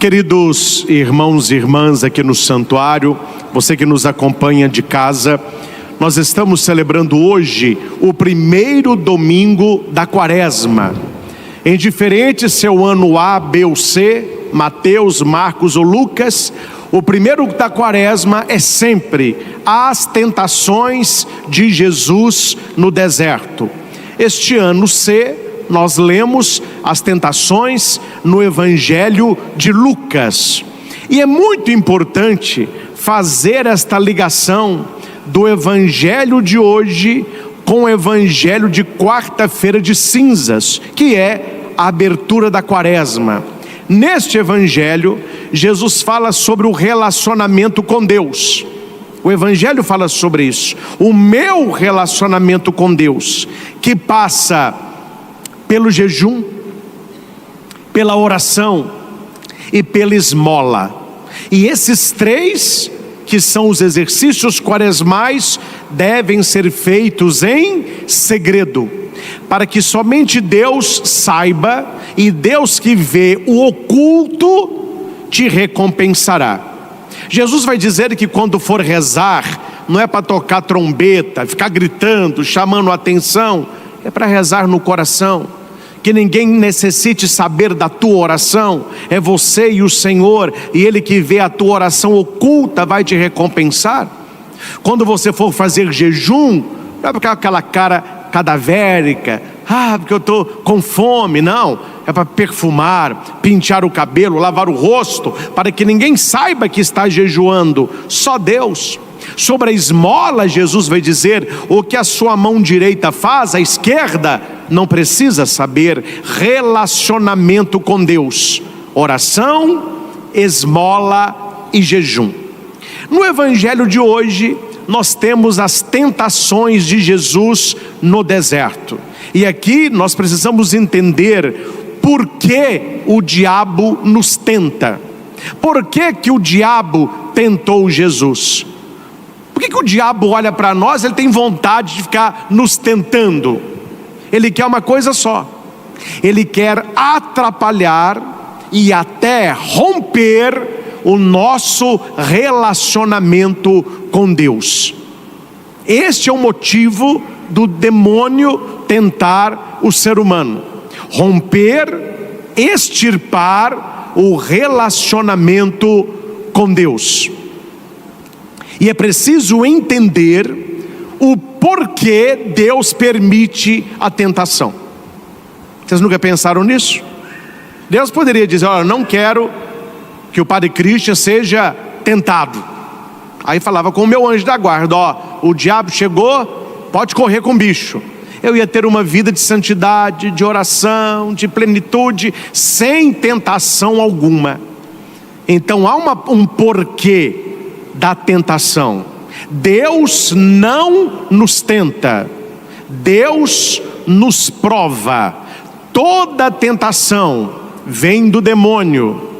Queridos irmãos e irmãs aqui no santuário, você que nos acompanha de casa, nós estamos celebrando hoje o primeiro domingo da Quaresma. Indiferente se é o ano A, B ou C, Mateus, Marcos ou Lucas, o primeiro da Quaresma é sempre as tentações de Jesus no deserto. Este ano C, nós lemos as tentações no Evangelho de Lucas. E é muito importante fazer esta ligação do Evangelho de hoje com o Evangelho de quarta-feira de cinzas, que é a abertura da Quaresma. Neste Evangelho, Jesus fala sobre o relacionamento com Deus. O Evangelho fala sobre isso. O meu relacionamento com Deus, que passa pelo jejum, pela oração e pela esmola. E esses três, que são os exercícios quaresmais, devem ser feitos em segredo, para que somente Deus saiba, e Deus que vê o oculto te recompensará. Jesus vai dizer que quando for rezar, não é para tocar trombeta, ficar gritando, chamando a atenção, é para rezar no coração. Que ninguém necessite saber da tua oração, é você e o Senhor, e Ele que vê a tua oração oculta vai te recompensar. Quando você for fazer jejum, não é porque aquela cara cadavérica, porque eu estou com fome, não, é para perfumar, pentear o cabelo, lavar o rosto, para que ninguém saiba que está jejuando, só Deus. Sobre a esmola, Jesus vai dizer: o que a sua mão direita faz, a esquerda não precisa saber. Relacionamento com Deus, oração, esmola e jejum. No Evangelho de hoje, nós temos as tentações de Jesus no deserto. E aqui nós precisamos entender por que o diabo nos tenta. Por que o diabo tentou Jesus? Por que o diabo olha para nós? Ele tem vontade de ficar nos tentando. Ele quer uma coisa só: ele quer atrapalhar e até romper o nosso relacionamento com Deus. Este é o motivo do demônio tentar o ser humano: romper, extirpar o relacionamento com Deus. E é preciso entender o porquê Deus permite a tentação. Vocês nunca pensaram nisso? Deus poderia dizer: olha, não quero que o Padre Christian seja tentado. Aí falava com o meu anjo da guarda: o diabo chegou, pode correr com o bicho. Eu ia ter uma vida de santidade, de oração, de plenitude, sem tentação alguma. Então há um porquê da tentação. Deus não nos tenta, Deus nos prova. Toda tentação vem do demônio,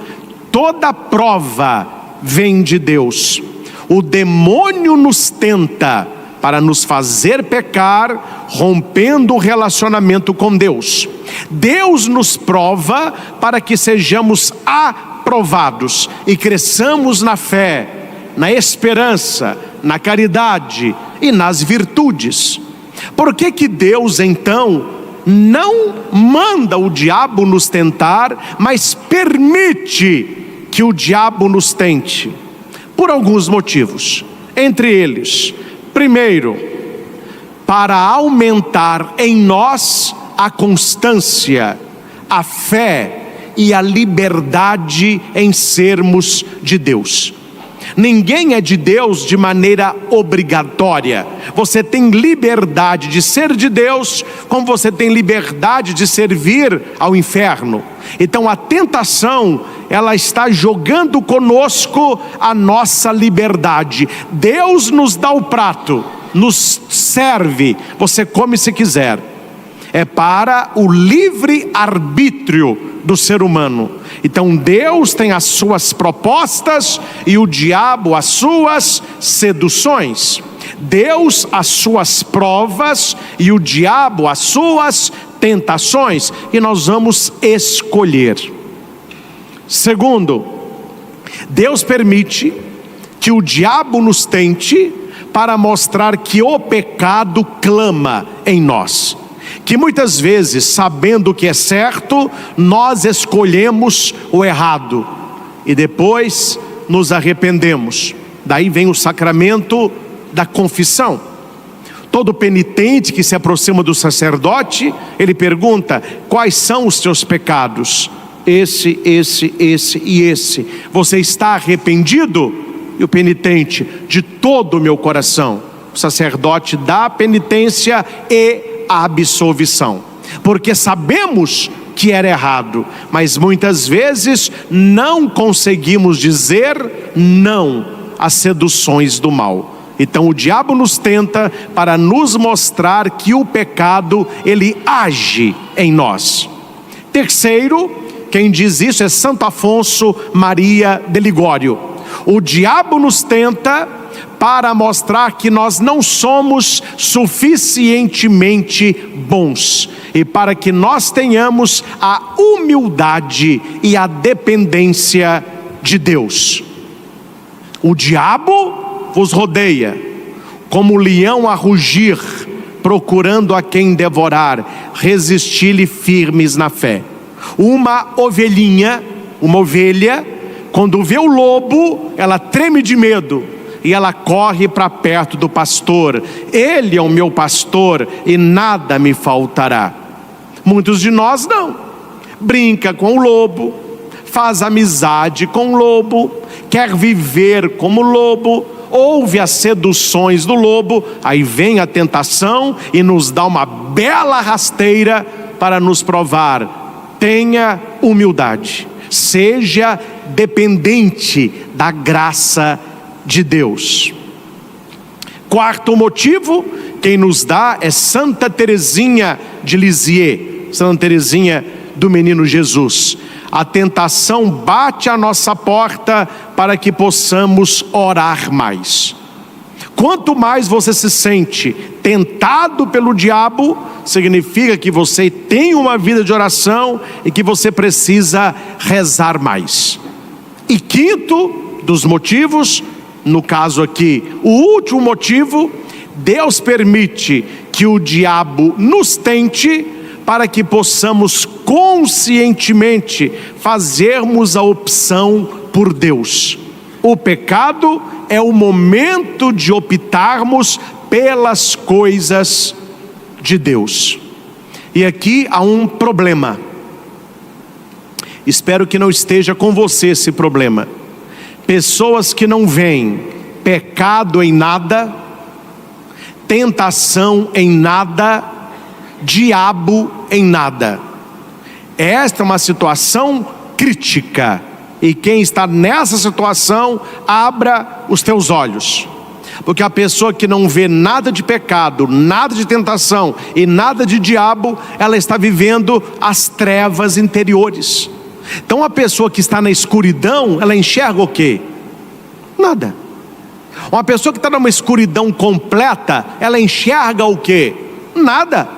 toda prova vem de Deus. O demônio nos tenta para nos fazer pecar, rompendo o relacionamento com Deus. Deus nos prova para que sejamos aprovados e cresçamos na fé, na esperança, na caridade e nas virtudes. Por que Deus então não manda o diabo nos tentar, mas permite que o diabo nos tente? Por alguns motivos. Entre eles, primeiro, para aumentar em nós a constância, a fé e a liberdade em sermos de Deus. Ninguém é de Deus de maneira obrigatória. Você tem liberdade de ser de Deus, como você tem liberdade de servir ao inferno. Então a tentação, ela está jogando conosco a nossa liberdade. Deus nos dá o prato, nos serve, você come se quiser. É para o livre arbítrio do ser humano. Então Deus tem as suas propostas e o diabo as suas seduções. Deus as suas provas e o diabo as suas tentações. E nós vamos escolher. Segundo, Deus permite que o diabo nos tente para mostrar que o pecado clama em nós. Que muitas vezes, sabendo o que é certo, nós escolhemos o errado e depois nos arrependemos. Daí vem o sacramento da confissão. Todo penitente que se aproxima do sacerdote, ele pergunta: quais são os teus pecados? Esse e esse. Você está arrependido? E o penitente: de todo o meu coração. O sacerdote dá a penitência e a absolvição, porque sabemos que era errado, mas muitas vezes não conseguimos dizer não às seduções do mal. Então o diabo nos tenta para nos mostrar que o pecado, ele age em nós. Terceiro, quem diz isso é Santo Afonso Maria de Ligório. O diabo nos tenta para mostrar que nós não somos suficientemente bons e para que nós tenhamos a humildade e a dependência de Deus. O diabo vos rodeia como leão a rugir, procurando a quem devorar. Resisti-lhe firmes na fé. Uma ovelha, quando vê o lobo, ela treme de medo e ela corre para perto do pastor. Ele é o meu pastor e nada me faltará. Muitos de nós não. Brinca com o lobo, faz amizade com o lobo, quer viver como lobo, ouve as seduções do lobo, aí vem a tentação e nos dá uma bela rasteira para nos provar: tenha humildade, seja dependente da graça de Deus. Quarto motivo, quem nos dá é Santa Teresinha de Lisieux, Santa Teresinha do Menino Jesus. A tentação bate à nossa porta para que possamos orar mais. Quanto mais você se sente tentado pelo diabo, significa que você tem uma vida de oração e que você precisa rezar mais. E quinto dos motivos, no caso aqui, o último motivo, Deus permite que o diabo nos tente para que possamos conscientemente fazermos a opção por Deus. O pecado é o momento de optarmos pelas coisas de Deus. E aqui há um problema. Espero que não esteja com você esse problema. Pessoas que não veem pecado em nada, tentação em nada, diabo em nada. Esta é uma situação crítica, e quem está nessa situação, abra os teus olhos, porque a pessoa que não vê nada de pecado, nada de tentação e nada de diabo, ela está vivendo as trevas interiores. Então a pessoa que está na escuridão, ela enxerga o quê? Nada. Uma pessoa que está numa escuridão completa, ela enxerga o quê? Nada.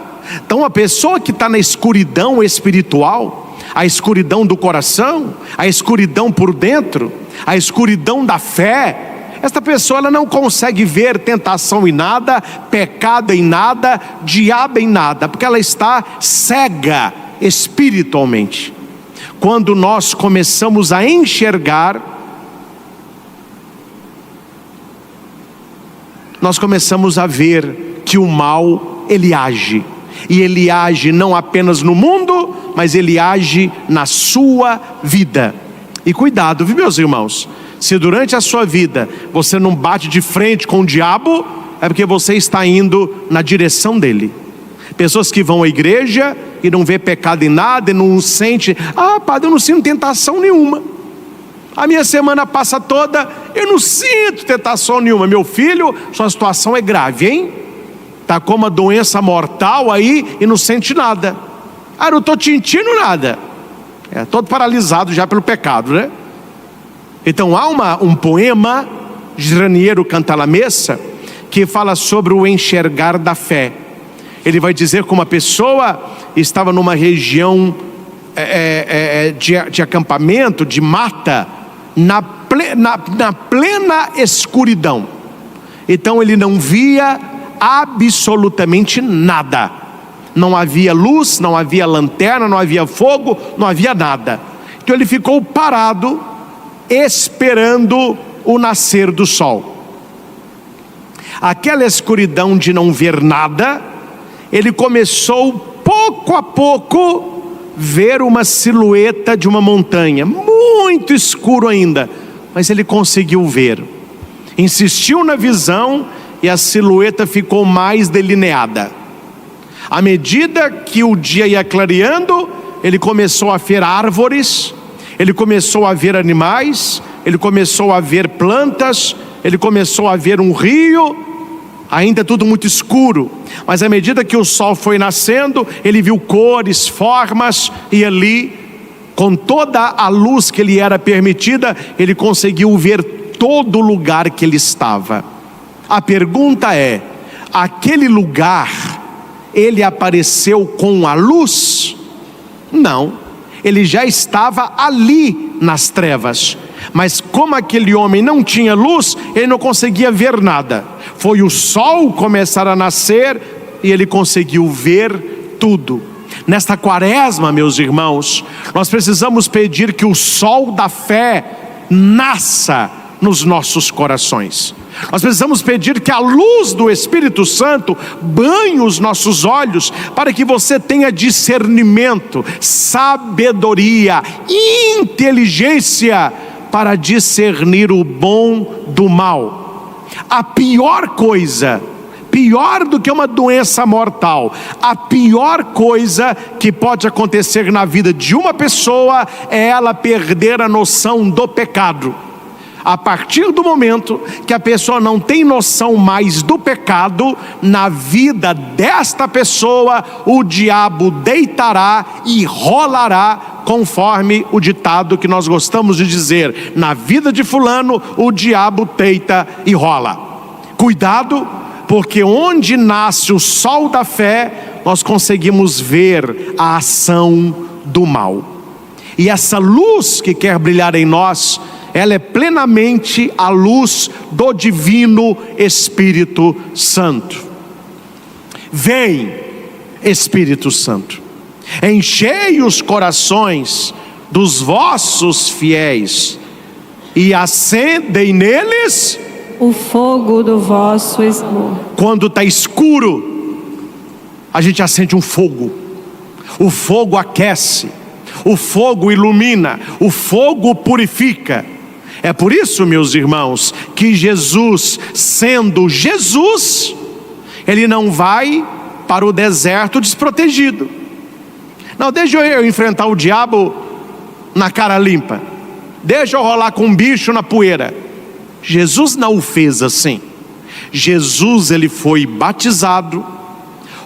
Então a pessoa que está na escuridão espiritual, a escuridão do coração, a escuridão por dentro, a escuridão da fé, esta pessoa ela não consegue ver tentação em nada, pecado em nada, diabo em nada, porque ela está cega espiritualmente. Quando nós começamos a enxergar, nós começamos a ver que o mal, ele age. E ele age não apenas no mundo, mas ele age na sua vida. E cuidado, viu, meus irmãos? Se durante a sua vida você não bate de frente com o diabo, é porque você está indo na direção dele. Pessoas que vão à igreja e não vê pecado em nada e não sente: ah, padre, eu não sinto tentação nenhuma. A minha semana passa toda, eu não sinto tentação nenhuma. Meu filho, sua situação é grave, hein? Está com uma doença mortal aí e não sente nada. Ah, não estou sentindo nada. É todo paralisado já pelo pecado, né? Então há um poema de Raniero Cantalamessa que fala sobre o enxergar da fé. Ele vai dizer como uma pessoa estava numa região de acampamento, de mata, na plena escuridão. Então ele não via absolutamente nada. Não havia luz, não havia lanterna, não havia fogo, não havia nada. Então ele ficou parado, esperando o nascer do sol. Aquela escuridão de não ver nada, ele começou pouco a pouco ver uma silhueta de uma montanha, muito escuro ainda, mas ele conseguiu ver. Insistiu na visão e a silhueta ficou mais delineada. À medida que o dia ia clareando, ele começou a ver árvores, ele começou a ver animais, ele começou a ver plantas, ele começou a ver um rio, ainda tudo muito escuro, mas à medida que o sol foi nascendo, ele viu cores, formas, e ali, com toda a luz que lhe era permitida, ele conseguiu ver todo o lugar que ele estava. A pergunta é: aquele lugar, ele apareceu com a luz? Não, ele já estava ali nas trevas, mas como aquele homem não tinha luz, ele não conseguia ver nada. Foi o sol começar a nascer e ele conseguiu ver tudo. Nesta quaresma, meus irmãos, nós precisamos pedir que o sol da fé nasça nos nossos corações. Nós precisamos pedir que a luz do Espírito Santo banhe os nossos olhos, para que você tenha discernimento, sabedoria, inteligência para discernir o bom do mal. A pior coisa, pior do que uma doença mortal, a pior coisa que pode acontecer na vida de uma pessoa é ela perder a noção do pecado. A partir do momento que a pessoa não tem noção mais do pecado, na vida desta pessoa, o diabo deitará e rolará, conforme o ditado que nós gostamos de dizer: na vida de fulano, o diabo deita e rola. Cuidado, porque onde nasce o sol da fé, nós conseguimos ver a ação do mal. E essa luz que quer brilhar em nós, ela é plenamente a luz do divino Espírito Santo. Vem, Espírito Santo, enchei os corações dos vossos fiéis e acendei neles o fogo do vosso amor. Quando está escuro, a gente acende um fogo. O fogo aquece, o fogo ilumina, o fogo purifica. É por isso, meus irmãos, que Jesus, sendo Jesus, ele não vai para o deserto desprotegido. Não, deixa eu enfrentar o diabo na cara limpa, deixa eu rolar com um bicho na poeira. Jesus não o fez assim. Jesus, ele foi batizado,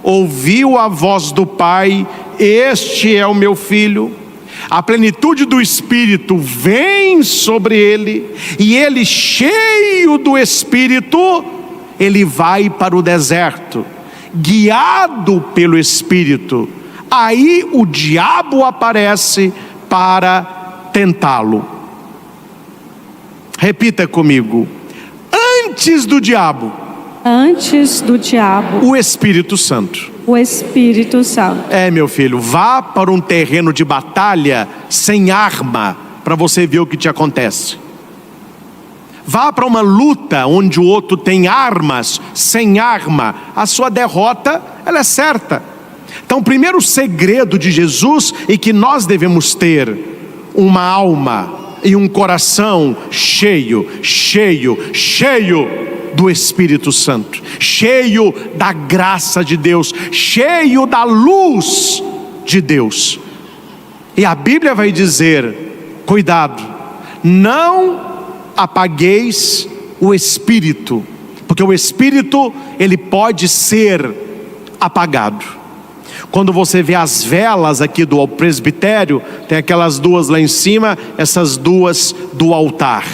ouviu a voz do Pai: este é o meu filho. A plenitude do Espírito vem sobre ele, e ele, cheio do Espírito, ele vai para o deserto, guiado pelo Espírito. Aí o diabo aparece para tentá-lo. Repita comigo: antes do diabo, o Espírito Santo. O Espírito Santo. Meu filho, vá para um terreno de batalha sem arma, para você ver o que te acontece. Vá para uma luta onde o outro tem armas, sem arma, a sua derrota, ela é certa. Então, o primeiro segredo de Jesus é que nós devemos ter uma alma e um coração cheio do Espírito Santo, cheio da graça de Deus, cheio da luz de Deus. E a Bíblia vai dizer: cuidado, não apagueis o Espírito, porque o Espírito, ele pode ser apagado. Quando você vê as velas aqui do presbitério, tem aquelas duas lá em cima, essas duas do altar.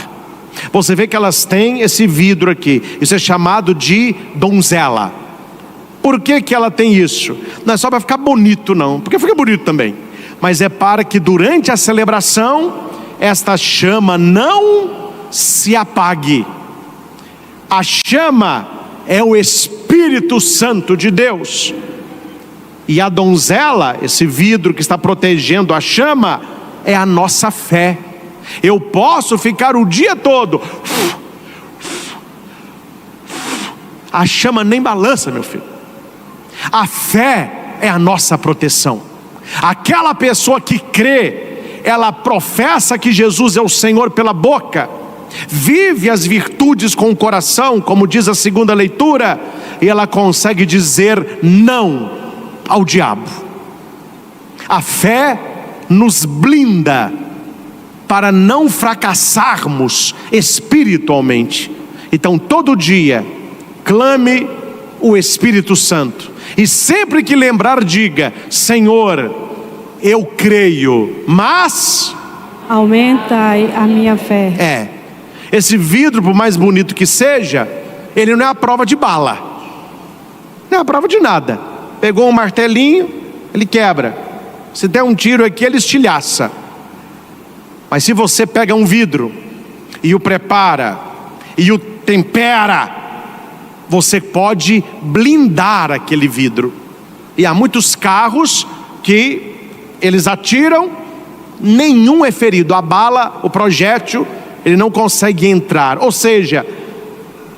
Você vê que elas têm esse vidro aqui. Isso é chamado de donzela. Por que ela tem isso? Não é só para ficar bonito não, porque fica bonito também, mas é para que durante a celebração esta chama não se apague. A chama é o Espírito Santo de Deus. E a donzela, esse vidro que está protegendo a chama, é a nossa fé. Eu posso ficar o dia todo, a chama nem balança, meu filho. A fé é a nossa proteção. Aquela pessoa que crê, ela professa que Jesus é o Senhor pela boca, vive as virtudes com o coração, como diz a segunda leitura, e ela consegue dizer não ao diabo. A fé nos blinda para não fracassarmos espiritualmente. Então todo dia clame o Espírito Santo, e sempre que lembrar diga: Senhor, eu creio, mas aumentai a minha fé. Esse vidro, por mais bonito que seja, ele não é a prova de bala, não é a prova de nada. Pegou um martelinho, ele quebra. Se der um tiro aqui, ele estilhaça. Mas se você pega um vidro e o prepara e o tempera, você pode blindar aquele vidro. E há muitos carros que eles atiram, nenhum é ferido. A bala, o projétil, ele não consegue entrar. Ou seja,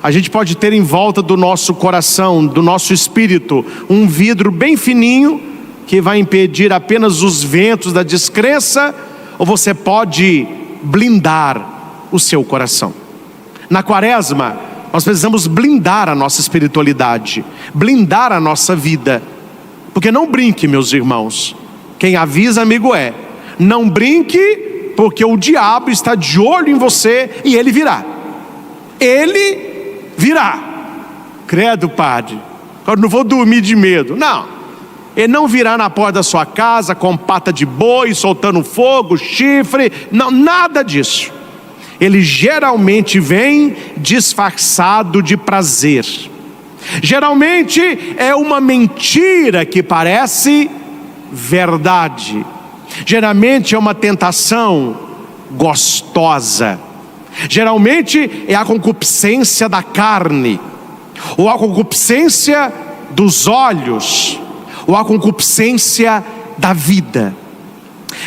a gente pode ter em volta do nosso coração, do nosso espírito, um vidro bem fininho, que vai impedir apenas os ventos da descrença, ou você pode blindar o seu coração. Na quaresma, nós precisamos blindar a nossa espiritualidade, blindar a nossa vida. Porque não brinque, meus irmãos, quem avisa amigo é. Não brinque, porque o diabo está de olho em você e ele virá. Ele virá. Credo, padre, eu não vou dormir de medo. Não, ele não virá na porta da sua casa com pata de boi, soltando fogo, chifre. Não, nada disso. Ele geralmente vem disfarçado de prazer. Geralmente é uma mentira que parece verdade. Geralmente é uma tentação gostosa. Geralmente é a concupiscência da carne, ou a concupiscência dos olhos, ou a concupiscência da vida.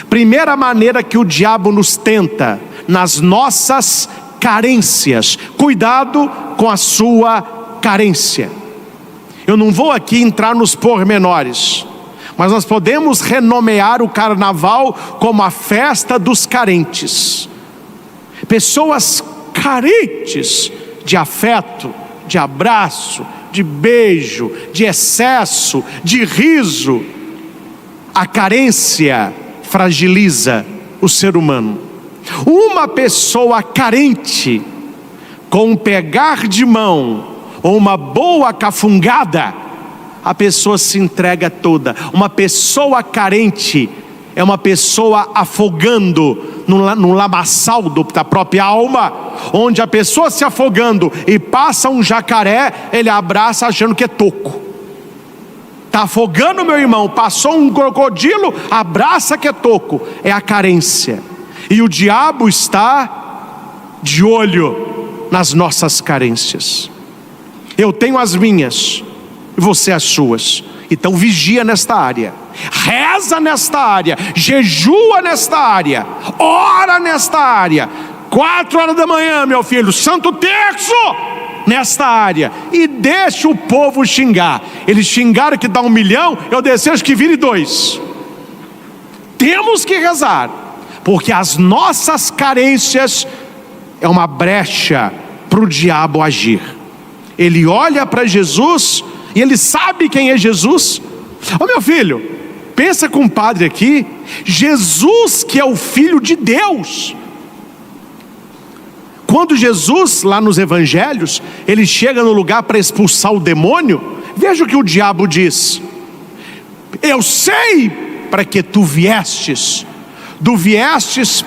Primeira maneira que o diabo nos tenta: nas nossas carências. Cuidado com a sua carência. Eu não vou aqui entrar nos pormenores, mas nós podemos renomear o carnaval como a festa dos carentes. Pessoas carentes de afeto, de abraço, de beijo, de excesso, de riso. A carência fragiliza o ser humano. Uma pessoa carente, com um pegar de mão ou uma boa cafungada, a pessoa se entrega toda. Uma pessoa carente é uma pessoa afogando no lamaçal da própria alma, onde a pessoa se afogando e passa um jacaré, ele abraça achando que é toco. Está afogando, meu irmão, passou um crocodilo, abraça que é toco. É a carência. E o diabo está de olho nas nossas carências. Eu tenho as minhas e você as suas. Então vigia nesta área, reza nesta área, jejua nesta área, ora nesta área. 4 horas da manhã, meu filho, Santo Terço, nesta área. E deixa o povo xingar. Eles xingaram que dá 1 milhão, eu desejo que vire 2. Temos que rezar, porque as nossas carências é uma brecha para o diabo agir. Ele olha para Jesus e ele sabe quem é Jesus. Ô meu filho, pensa com o padre aqui, Jesus que é o Filho de Deus. Quando Jesus, lá nos evangelhos, ele chega no lugar para expulsar o demônio, veja o que o diabo diz: eu sei para que tu viestes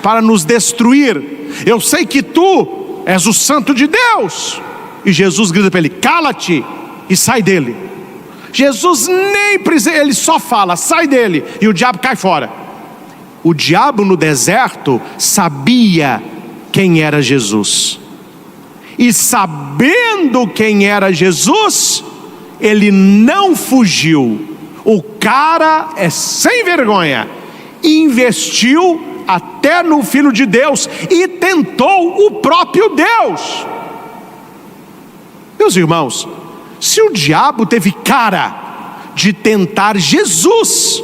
para nos destruir. Eu sei que tu és o Santo de Deus. E Jesus grita para ele: cala-te e sai dele. Jesus nem precisa, ele só fala: sai dele, e o diabo cai fora. O diabo no deserto sabia quem era Jesus. E sabendo quem era Jesus, ele não fugiu. O cara é sem vergonha. Investiu até no Filho de Deus e tentou o próprio Deus. Meus irmãos, se o diabo teve cara de tentar Jesus,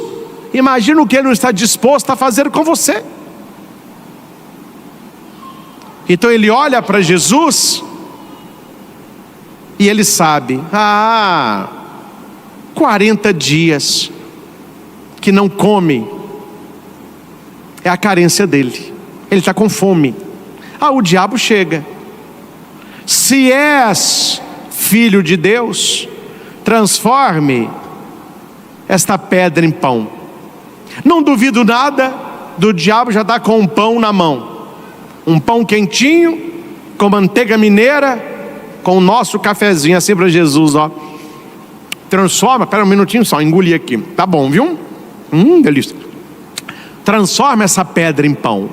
imagina o que ele não está disposto a fazer com você. Então ele olha para Jesus e ele sabe, 40 dias que não come, é a carência dele, ele está com fome. O diabo chega: se és filho de Deus, transforme esta pedra em pão. Não duvido nada do diabo já está com um pão na mão, um pão quentinho, com manteiga mineira, com o nosso cafezinho, assim para Jesus, ó. Transforma, espera um minutinho só, engoli aqui, tá bom, viu? Delícia. Transforma essa pedra em pão.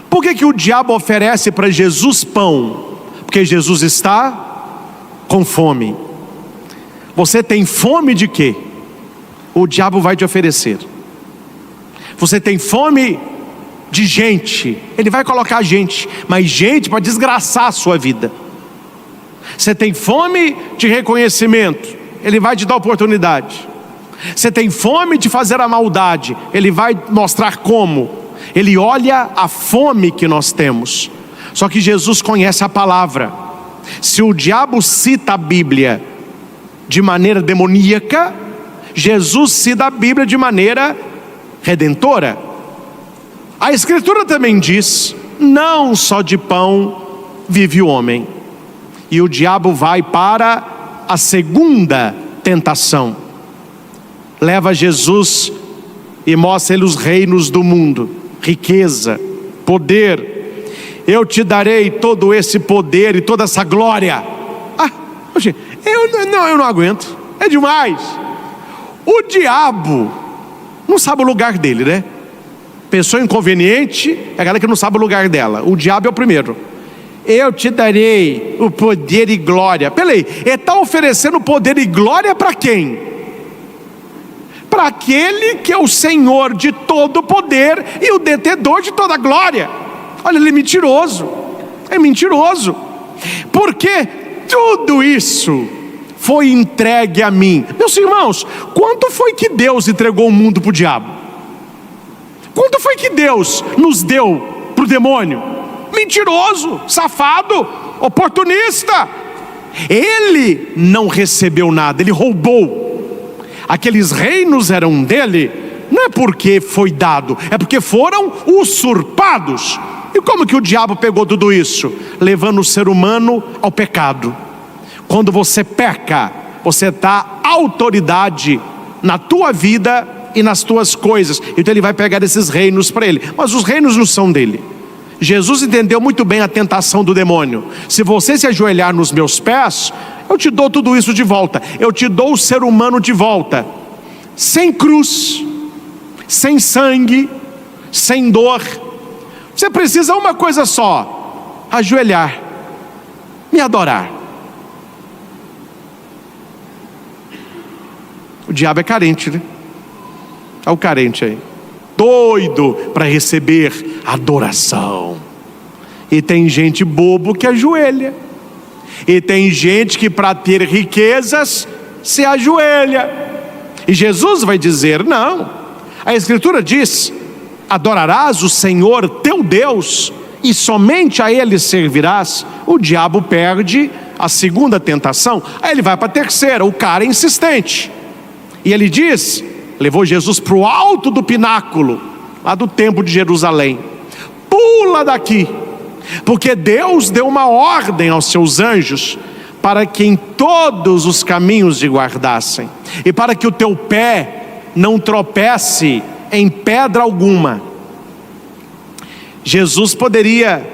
Por que o diabo oferece para Jesus pão? Porque Jesus está com fome. Você tem fome de quê? O diabo vai te oferecer. Você tem fome de gente, ele vai colocar gente, mas gente para desgraçar a sua vida. Você tem fome de reconhecimento, ele vai te dar oportunidade. Você tem fome de fazer a maldade, ele vai mostrar como. Ele olha a fome que nós temos. Só que Jesus conhece a palavra. Se o diabo cita a Bíblia de maneira demoníaca, Jesus cita a Bíblia de maneira redentora. A Escritura também diz: não só de pão vive o homem. E o diabo vai para a segunda tentação. Leva Jesus e mostra ele os reinos do mundo, riqueza, poder. Eu te darei todo esse poder e toda essa glória. Eu não aguento, é demais. O diabo não sabe o lugar dele, né? Pessoa inconveniente é aquela que não sabe o lugar dela. O diabo é o primeiro. Eu te darei o poder e glória. Peraí, ele está oferecendo poder e glória para quem? Para aquele que é o Senhor de todo o poder e o detentor de toda a glória. Olha, ele é mentiroso. É mentiroso. Porque tudo isso foi entregue a mim. Meus irmãos, quanto foi que Deus entregou o mundo para o diabo? Quanto foi que Deus nos deu para o demônio? Mentiroso, safado, oportunista. Ele não recebeu nada, ele roubou. Aqueles reinos eram dele, não é porque foi dado, é porque foram usurpados. E como que o diabo pegou tudo isso? Levando o ser humano ao pecado. Quando você peca, você dá autoridade na tua vida e nas tuas coisas. Então ele vai pegar esses reinos para ele. Mas os reinos não são dele. Jesus entendeu muito bem a tentação do demônio. Se você se ajoelhar nos meus pés, eu te dou tudo isso de volta. Eu te dou o ser humano de volta. Sem cruz, sem sangue, sem dor. Você precisa uma coisa só: ajoelhar, me adorar. O diabo é carente, né? Olha o carente aí, doido para receber adoração. E tem gente bobo que ajoelha. E tem gente que para ter riquezas se ajoelha. E Jesus vai dizer: não. A Escritura diz: adorarás o Senhor teu Deus e somente a Ele servirás. O diabo perde a segunda tentação, aí ele vai para a terceira. O cara é insistente. E ele diz, levou Jesus para o alto do pináculo, lá do templo de Jerusalém: pula daqui, porque Deus deu uma ordem aos seus anjos para que em todos os caminhos te guardassem, e para que o teu pé não tropece em pedra alguma. Jesus poderia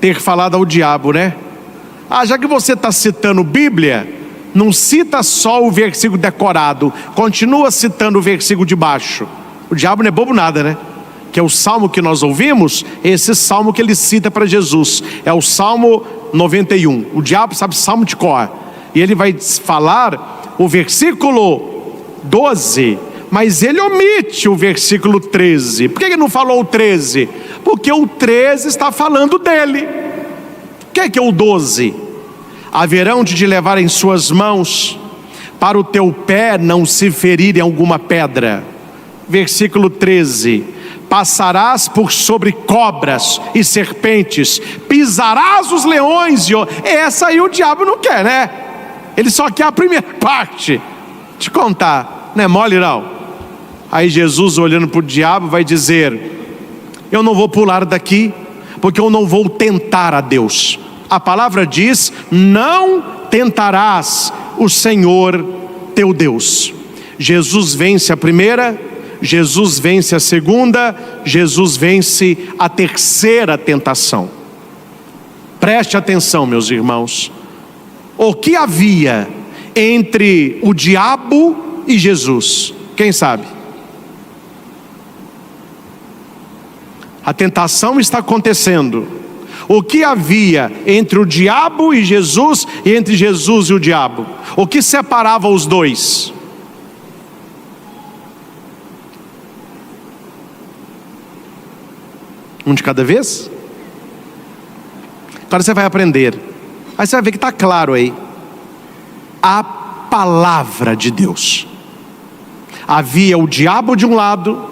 ter falado ao diabo, né? Já que você está citando Bíblia, não cita só o versículo decorado, continua citando o versículo de baixo. O diabo não é bobo nada, né? que é o salmo que nós ouvimos, esse salmo que ele cita para Jesus, é o Salmo 91. O diabo sabe salmo de cor, e ele vai falar o versículo 12, mas ele omite o versículo 13. Por que ele não falou o 13? Porque o 13 está falando dele. O que é o 12? Haverão de te levar em suas mãos, para o teu pé não se ferir em alguma pedra. Versículo 13: passarás por sobre cobras e serpentes, pisarás os leões. Essa aí o diabo não quer, né? Ele só quer a primeira parte. Te contar, não é mole não. Aí Jesus, olhando para o diabo, vai dizer: eu não vou pular daqui, porque eu não vou tentar a Deus. A palavra diz: não tentarás o Senhor teu Deus. Jesus vence a primeira, Jesus vence a segunda, Jesus vence a terceira tentação. Preste atenção, meus irmãos. O que havia entre o diabo e Jesus? Quem sabe? A tentação está acontecendo. O que havia entre o diabo e Jesus, e entre Jesus e o diabo? O que separava os dois? Um de cada vez? Agora você vai aprender. Aí você vai ver que está claro aí. A palavra de Deus. Havia o diabo de um lado,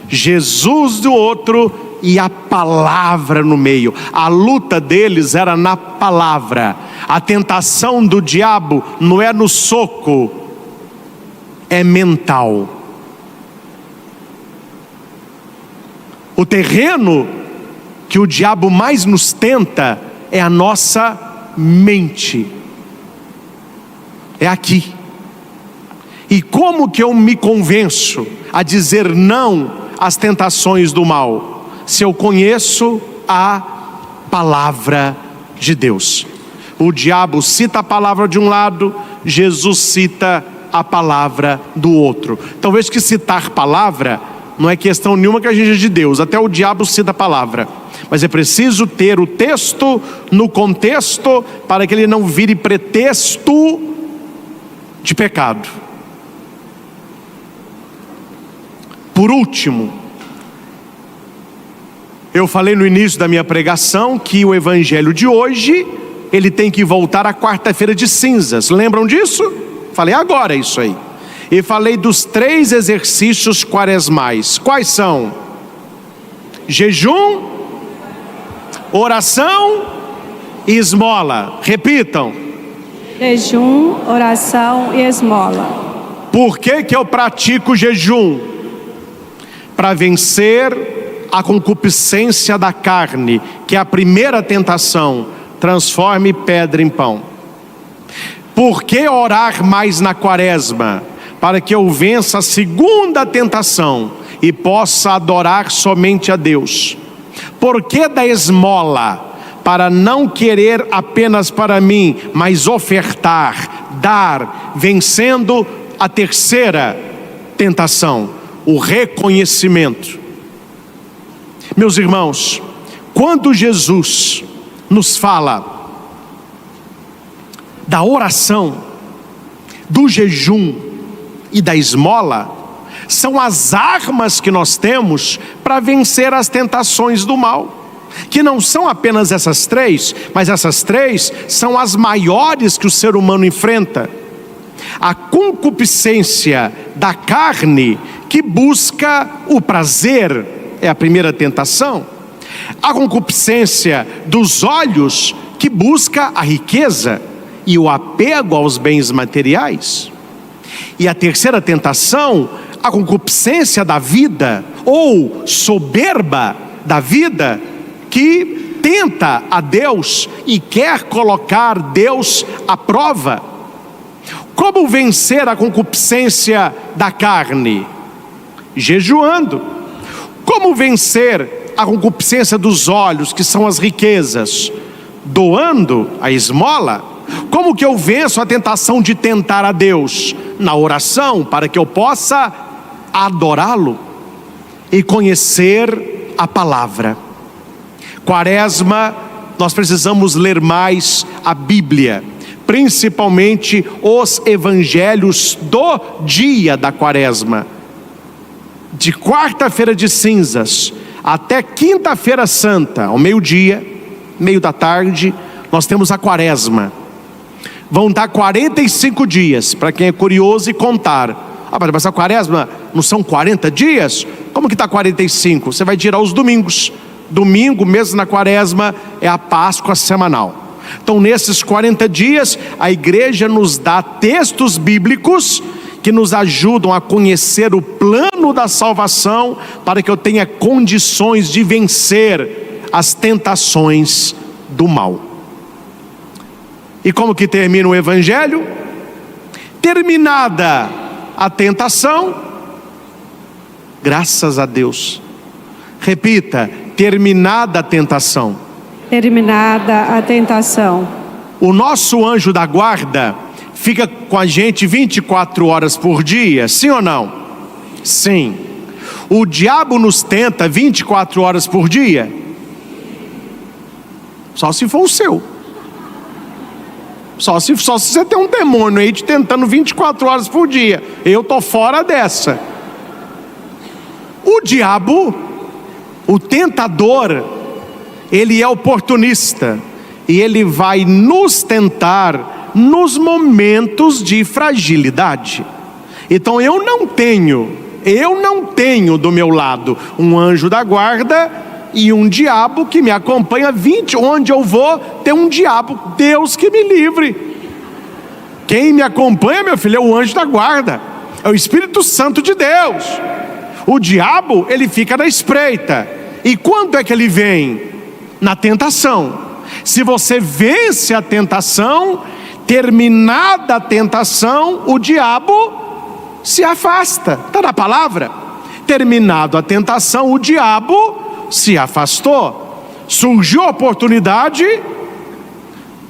Jesus do outro, e a palavra no meio. A luta deles era na palavra. A tentação do diabo não é no soco, é mental. O terreno que o diabo mais nos tenta é a nossa mente. É aqui. E como que eu me convenço a dizer não às tentações do mal? Se eu conheço a palavra de Deus. O diabo cita a palavra de um lado, Jesus cita a palavra do outro. Então veja que citar palavra não é questão nenhuma que a gente é de Deus. Até o diabo cita a palavra. Mas é preciso ter o texto no contexto, para que ele não vire pretexto de pecado. Por último, eu falei no início da minha pregação que o evangelho de hoje, ele tem que voltar à quarta-feira de cinzas. Lembram disso? Falei agora isso aí. E falei dos 3 exercícios quaresmais. Quais são? Jejum, oração e esmola. Repitam. Jejum, oração e esmola. Por que que eu pratico jejum? Para vencer a concupiscência da carne, que é a primeira tentação. Transforme pedra em pão. Por que orar mais na quaresma? Para que eu vença a segunda tentação e possa adorar somente a Deus. Por que da esmola? Para não querer apenas para mim, mas ofertar, dar, vencendo a terceira tentação, o reconhecimento. Meus irmãos, quando Jesus nos fala da oração, do jejum e da esmola, são as armas que nós temos para vencer as tentações do mal. Que não são apenas essas 3, mas essas 3 são as maiores que o ser humano enfrenta. A concupiscência da carne, que busca o prazer, é a primeira tentação. A concupiscência dos olhos, que busca a riqueza e o apego aos bens materiais. E a terceira tentação, a concupiscência da vida, ou soberba da vida, que tenta a Deus e quer colocar Deus à prova. Como vencer a concupiscência da carne? Jejuando. Como vencer a concupiscência dos olhos, que são as riquezas? Doando a esmola. Como que eu venço a tentação de tentar a Deus? Na oração, para que eu possa adorá-lo e conhecer a palavra. Quaresma, nós precisamos ler mais a Bíblia, principalmente os evangelhos do dia da quaresma. De quarta-feira de cinzas até quinta-feira santa, ao meio-dia, meio da tarde, nós temos a quaresma. Vão dar 45 dias, para quem é curioso e contar. Mas a quaresma não são 40 dias? Como que está 45? Você vai tirar os domingos. Domingo, mesmo na quaresma, é a Páscoa semanal. Então, nesses 40 dias, a igreja nos dá textos bíblicos que nos ajudam a conhecer o plano da salvação, para que eu tenha condições de vencer as tentações do mal. E como que termina o evangelho? Terminada a tentação, graças a Deus. Repita: terminada a tentação. Terminada a tentação. O nosso anjo da guarda fica com a gente 24 horas por dia, sim ou não? Sim. O diabo nos tenta 24 horas por dia? Só se for o seu. Só se você tem um demônio aí te tentando 24 horas por dia. Eu tô fora dessa. O diabo, o tentador, ele é oportunista, e ele vai nos tentar nos momentos de fragilidade. Então eu não tenho do meu lado um anjo da guarda e um diabo que me acompanha onde eu vou ter um diabo. Deus que me livre. Quem me acompanha, meu filho, é o anjo da guarda, é o Espírito Santo de Deus. O diabo, ele fica na espreita. E quando é que ele vem? Na tentação. Se você vence a tentação, terminada a tentação, o diabo se afasta. Está na palavra? Terminado a tentação, o diabo se afastou. Surgiu a oportunidade,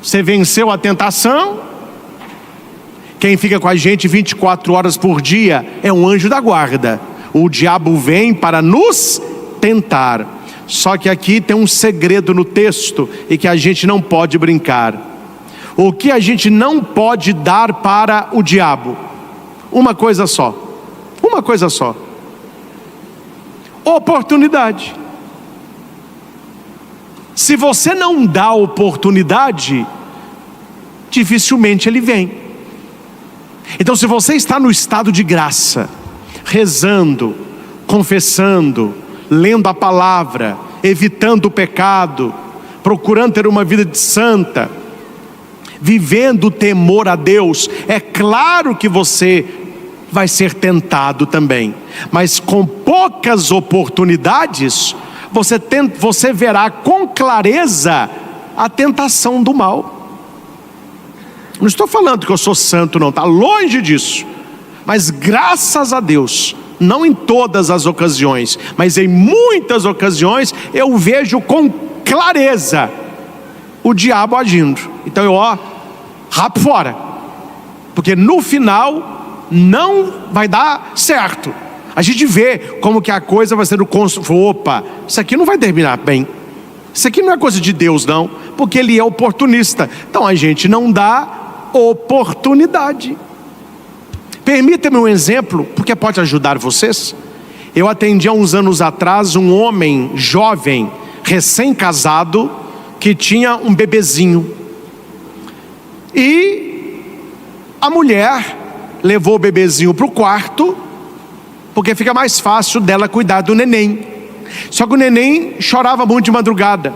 você venceu a tentação. Quem fica com a gente 24 horas por dia é um anjo da guarda. O diabo vem para nos tentar. Só que aqui tem um segredo no texto, e que a gente não pode brincar. O que a gente não pode dar para o diabo? Uma coisa só. Uma coisa só. Oportunidade. Se você não dá oportunidade, dificilmente ele vem. Então, se você está no estado de graça, rezando, confessando, lendo a palavra, evitando o pecado, procurando ter uma vida de santa, vivendo o temor a Deus, é claro que você vai ser tentado também. Mas com poucas oportunidades, você verá com clareza a tentação do mal. Não estou falando que eu sou santo, não, está longe disso. Mas graças a Deus, não em todas as ocasiões, mas em muitas ocasiões, eu vejo com clareza o diabo agindo. Então eu rapo fora, porque no final não vai dar certo. A gente vê como que a coisa vai ser opa, isso aqui não vai terminar bem. Isso aqui não é coisa de Deus, não, porque ele é oportunista. Então a gente não dá oportunidade. Permita-me um exemplo, porque pode ajudar vocês. Eu atendi há uns anos atrás um homem jovem, recém-casado, que tinha um bebezinho. E a mulher levou o bebezinho para o quarto, porque fica mais fácil dela cuidar do neném. Só que o neném chorava muito de madrugada,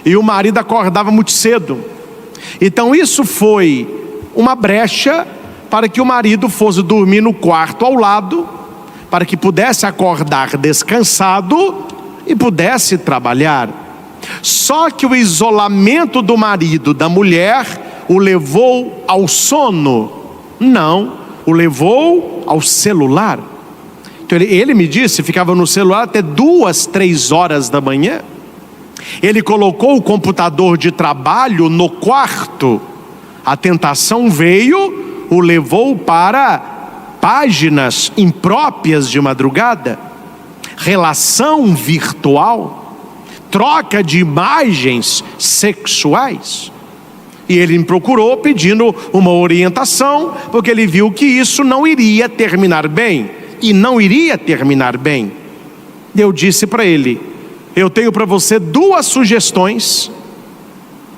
e o marido acordava muito cedo. Então isso foi uma brecha para que o marido fosse dormir no quarto ao lado, para que pudesse acordar descansado e pudesse trabalhar. Só que o isolamento do marido, da mulher, o levou ao sono? Não, o levou ao celular. Então ele me disse, ficava no celular até 2, 3 horas da manhã. Ele colocou o computador de trabalho no quarto. A tentação veio, o levou para páginas impróprias de madrugada. relação virtual, troca de imagens sexuais. E ele me procurou pedindo uma orientação, porque ele viu que isso não iria terminar bem, e não iria terminar bem. Eu disse para ele: eu tenho para você 2 sugestões,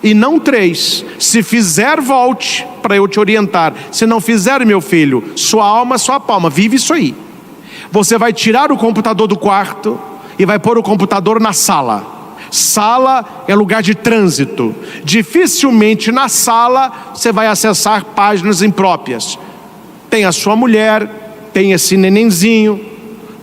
e não 3. Se fizer, volte para eu te orientar. Se não fizer, meu filho, sua alma, sua palma, vive isso aí. Você vai tirar o computador do quarto e vai pôr o computador na sala. Sala é lugar de trânsito. Dificilmente na sala você vai acessar páginas impróprias. Tem a sua mulher, tem esse nenenzinho,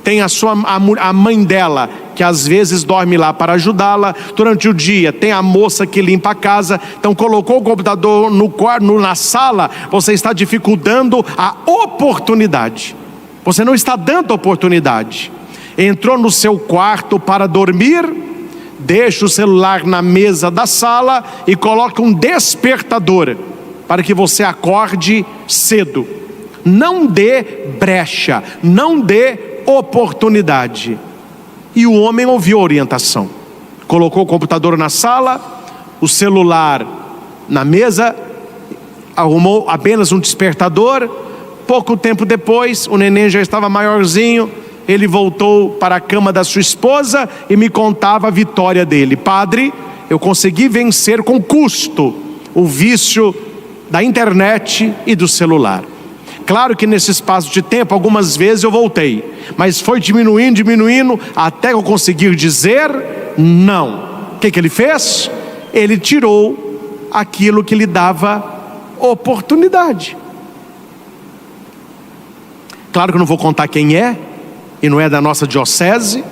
tem a mãe dela, que às vezes dorme lá para ajudá-la. Durante o dia tem a moça que limpa a casa. Então colocou o computador na sala, você está dificultando a oportunidade. Você não está dando oportunidade. Entrou no seu quarto para dormir, deixa o celular na mesa da sala e coloca um despertador para que você acorde cedo. Não dê brecha, não dê oportunidade. E o homem ouviu a orientação. Colocou o computador na sala, o celular na mesa, arrumou apenas um despertador. Pouco tempo depois, o neném já estava maiorzinho. Ele voltou para a cama da sua esposa e me contava a vitória dele. Padre, eu consegui vencer com custo o vício da internet e do celular. Claro que nesse espaço de tempo, algumas vezes eu voltei, mas foi diminuindo, até eu conseguir dizer não. O que ele fez? Ele tirou aquilo que lhe dava oportunidade. Claro que eu não vou contar quem é, e não é da nossa diocese,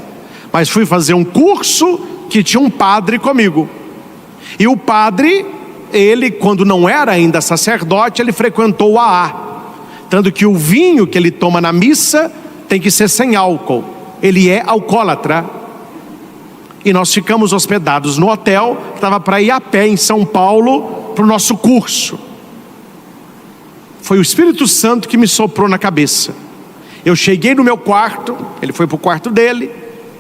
mas fui fazer um curso que tinha um padre comigo. E o padre, ele, quando não era ainda sacerdote, ele frequentou o AA. Tanto que o vinho que ele toma na missa tem que ser sem álcool. Ele é alcoólatra. E nós ficamos hospedados no hotel, que estava para ir a pé em São Paulo, para o nosso curso. Foi o Espírito Santo que me soprou na cabeça. Eu cheguei no meu quarto, ele foi para o quarto dele,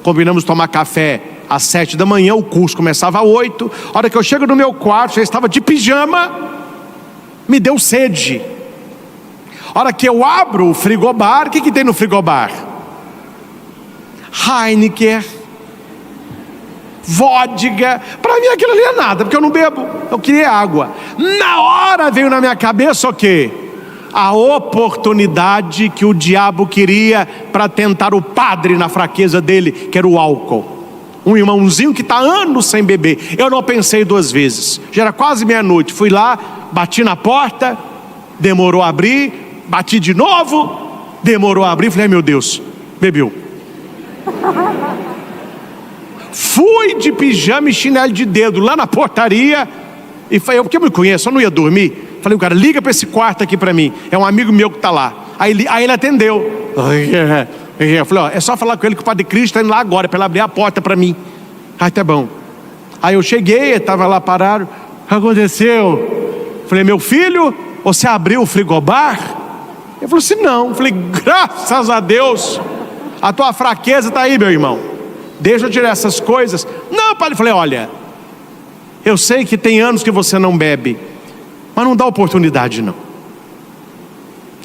combinamos tomar café às 7 da manhã, o curso começava às 8. A hora que eu chego no meu quarto, já estava de pijama, me deu sede. A hora que eu abro o frigobar, o que tem no frigobar? Heineken, vodka. Para mim aquilo ali é nada, porque eu não bebo, eu queria água. Na hora veio na minha cabeça o quê? A oportunidade que o diabo queria para tentar o padre na fraqueza dele, que era o álcool. Um irmãozinho que está anos sem beber. Eu não pensei 2 vezes. Já era quase meia-noite. Fui lá, bati na porta, demorou a abrir. Bati de novo, demorou a abrir. Falei: meu Deus, bebeu. Fui de pijama e chinelo de dedo lá na portaria. E falei: porque eu me conheço, eu não ia dormir. Falei: o cara, liga para esse quarto aqui para mim, é um amigo meu que está lá. Aí ele atendeu. Eu falei: ó, é só falar com ele que o Padre Cristo está indo lá agora, para ele abrir a porta para mim. Ah, tá bom. Aí eu cheguei, estava lá parado. O que aconteceu? Falei: meu filho, você abriu o frigobar? Ele falou assim: não. Eu falei: graças a Deus, a tua fraqueza está aí, meu irmão. Deixa eu tirar essas coisas. Não, padre. Eu falei: olha, eu sei que tem anos que você não bebe, mas não dá oportunidade não.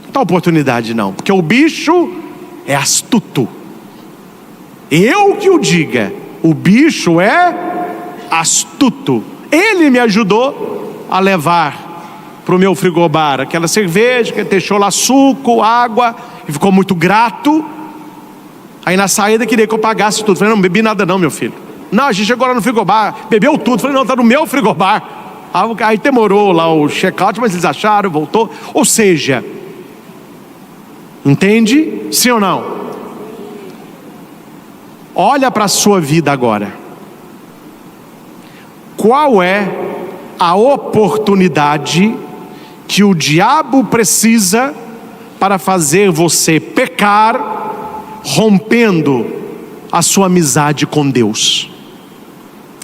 Não dá oportunidade não, porque o bicho é astuto. Eu que o diga, o bicho é astuto. Ele me ajudou a levar para o meu frigobar aquela cerveja, que ele deixou lá suco, água, e ficou muito grato. Aí na saída queria que eu pagasse tudo. Falei: não bebi nada não, meu filho. Não, a gente chegou lá no frigobar, bebeu tudo. Falei: não, está no meu frigobar. Aí demorou lá o check-out, mas eles acharam, voltou. Ou seja, entende? Sim ou não? Olha para a sua vida agora. Qual é a oportunidade que o diabo precisa para fazer você pecar, rompendo a sua amizade com Deus?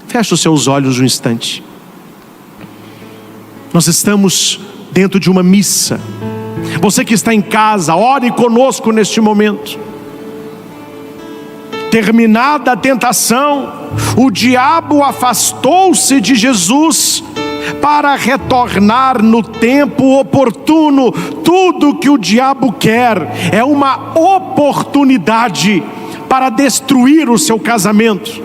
Feche os seus olhos um instante. Nós estamos dentro de uma missa. Você que está em casa, ore conosco neste momento. Terminada a tentação, o diabo afastou-se de Jesus para retornar no tempo oportuno. Tudo que o diabo quer é uma oportunidade para destruir o seu casamento,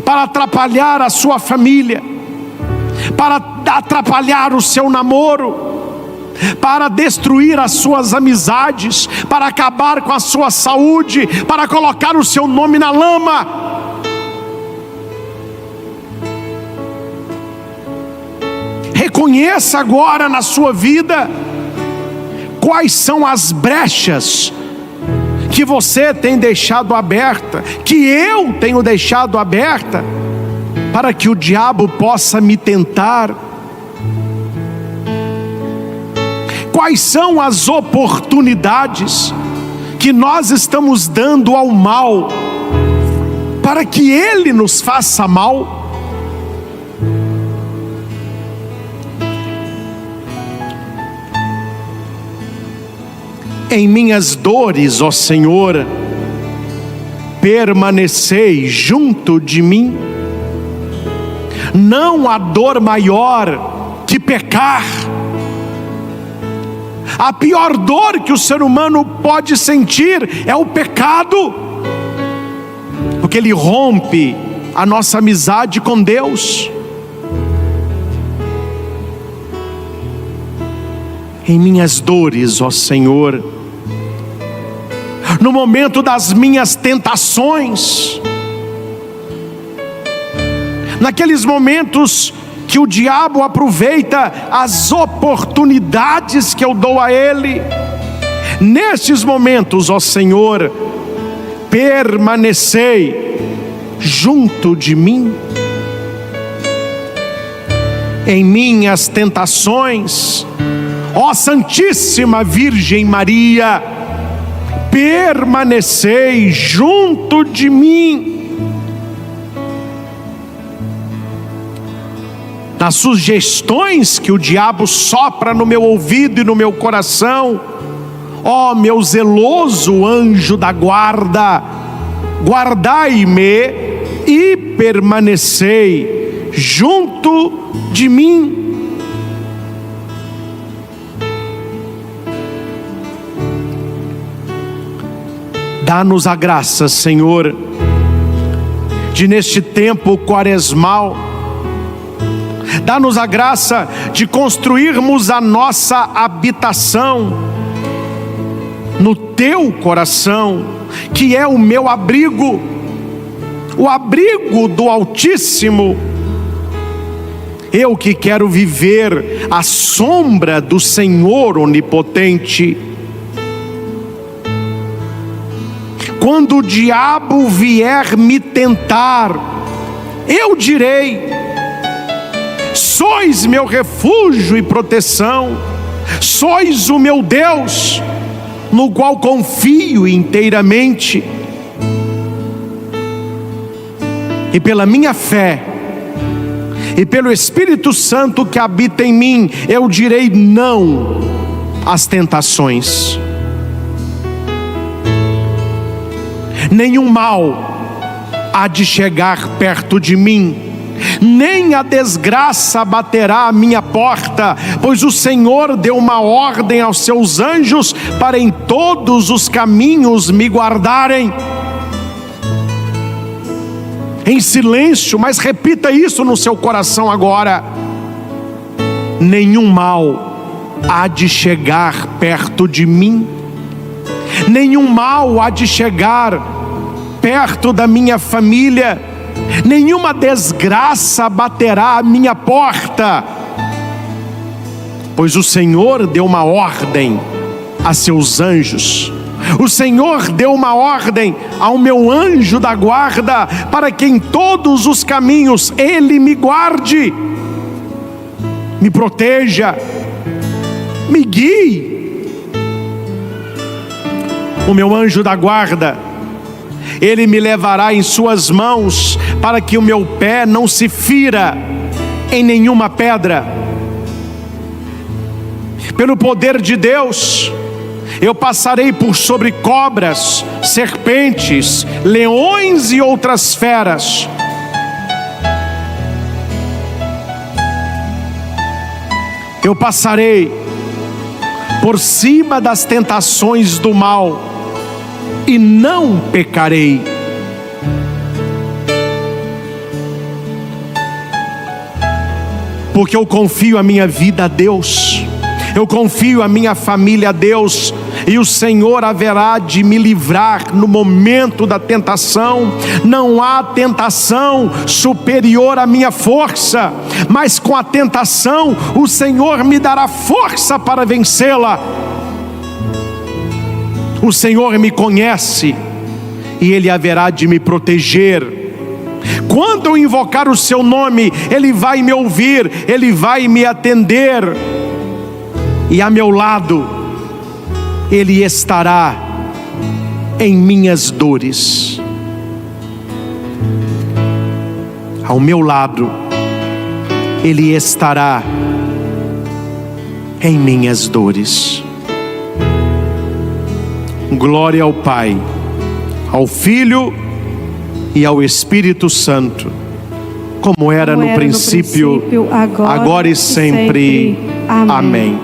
para atrapalhar a sua família, para atrapalhar o seu namoro, para destruir as suas amizades, para acabar com a sua saúde, para colocar o seu nome na lama. Reconheça agora na sua vida quais são as brechas que você tem deixado aberta, que eu tenho deixado aberta, para que o diabo possa me tentar. Quais são as oportunidades que nós estamos dando ao mal, para que ele nos faça mal? Em minhas dores, ó Senhor, permanecei junto de mim. Não há dor maior que pecar. A pior dor que o ser humano pode sentir é o pecado, porque ele rompe a nossa amizade com Deus. Em minhas dores, ó Senhor, no momento das minhas tentações, naqueles momentos que o diabo aproveita as oportunidades que eu dou a ele, nesses momentos, ó Senhor, permanecei junto de mim. Em minhas tentações, ó Santíssima Virgem Maria, permanecei junto de mim. Nas sugestões que o diabo sopra no meu ouvido e no meu coração, ó meu zeloso anjo da guarda, guardai-me e permanecei junto de mim. Dá-nos a graça, Senhor, de neste tempo quaresmal, dá-nos a graça de construirmos a nossa habitação no Teu coração, que é o meu abrigo, o abrigo do Altíssimo. Eu que quero viver à sombra do Senhor Onipotente. Quando o diabo vier me tentar, eu direi: sois meu refúgio e proteção, sois o meu Deus, no qual confio inteiramente. E pela minha fé, e pelo Espírito Santo que habita em mim, eu direi não às tentações. Nenhum mal há de chegar perto de mim, nem a desgraça baterá à minha porta, pois o Senhor deu uma ordem aos seus anjos para em todos os caminhos me guardarem. Em silêncio, mas repita isso no seu coração agora: nenhum mal há de chegar perto de mim, nenhum mal há de chegar perto da minha família, nenhuma desgraça baterá à minha porta, pois o Senhor deu uma ordem a seus anjos. O Senhor deu uma ordem ao meu anjo da guarda, para que em todos os caminhos Ele me guarde, me proteja, me guie. O meu anjo da guarda, Ele me levará em suas mãos, para que o meu pé não se fira em nenhuma pedra. Pelo poder de Deus, eu passarei por sobre cobras, serpentes, leões e outras feras. Eu passarei por cima das tentações do mal e não pecarei. Porque eu confio a minha vida a Deus, eu confio a minha família a Deus, e o Senhor haverá de me livrar no momento da tentação. Não há tentação superior à minha força, mas com a tentação o Senhor me dará força para vencê-la. O Senhor me conhece e Ele haverá de me proteger. Quando eu invocar o seu nome, Ele vai me ouvir, Ele vai me atender, e a meu lado Ele estará em minhas dores. Ao meu lado Ele estará em minhas dores. Glória ao Pai, ao Filho e ao Espírito Santo, como era no princípio, agora e sempre. Amém.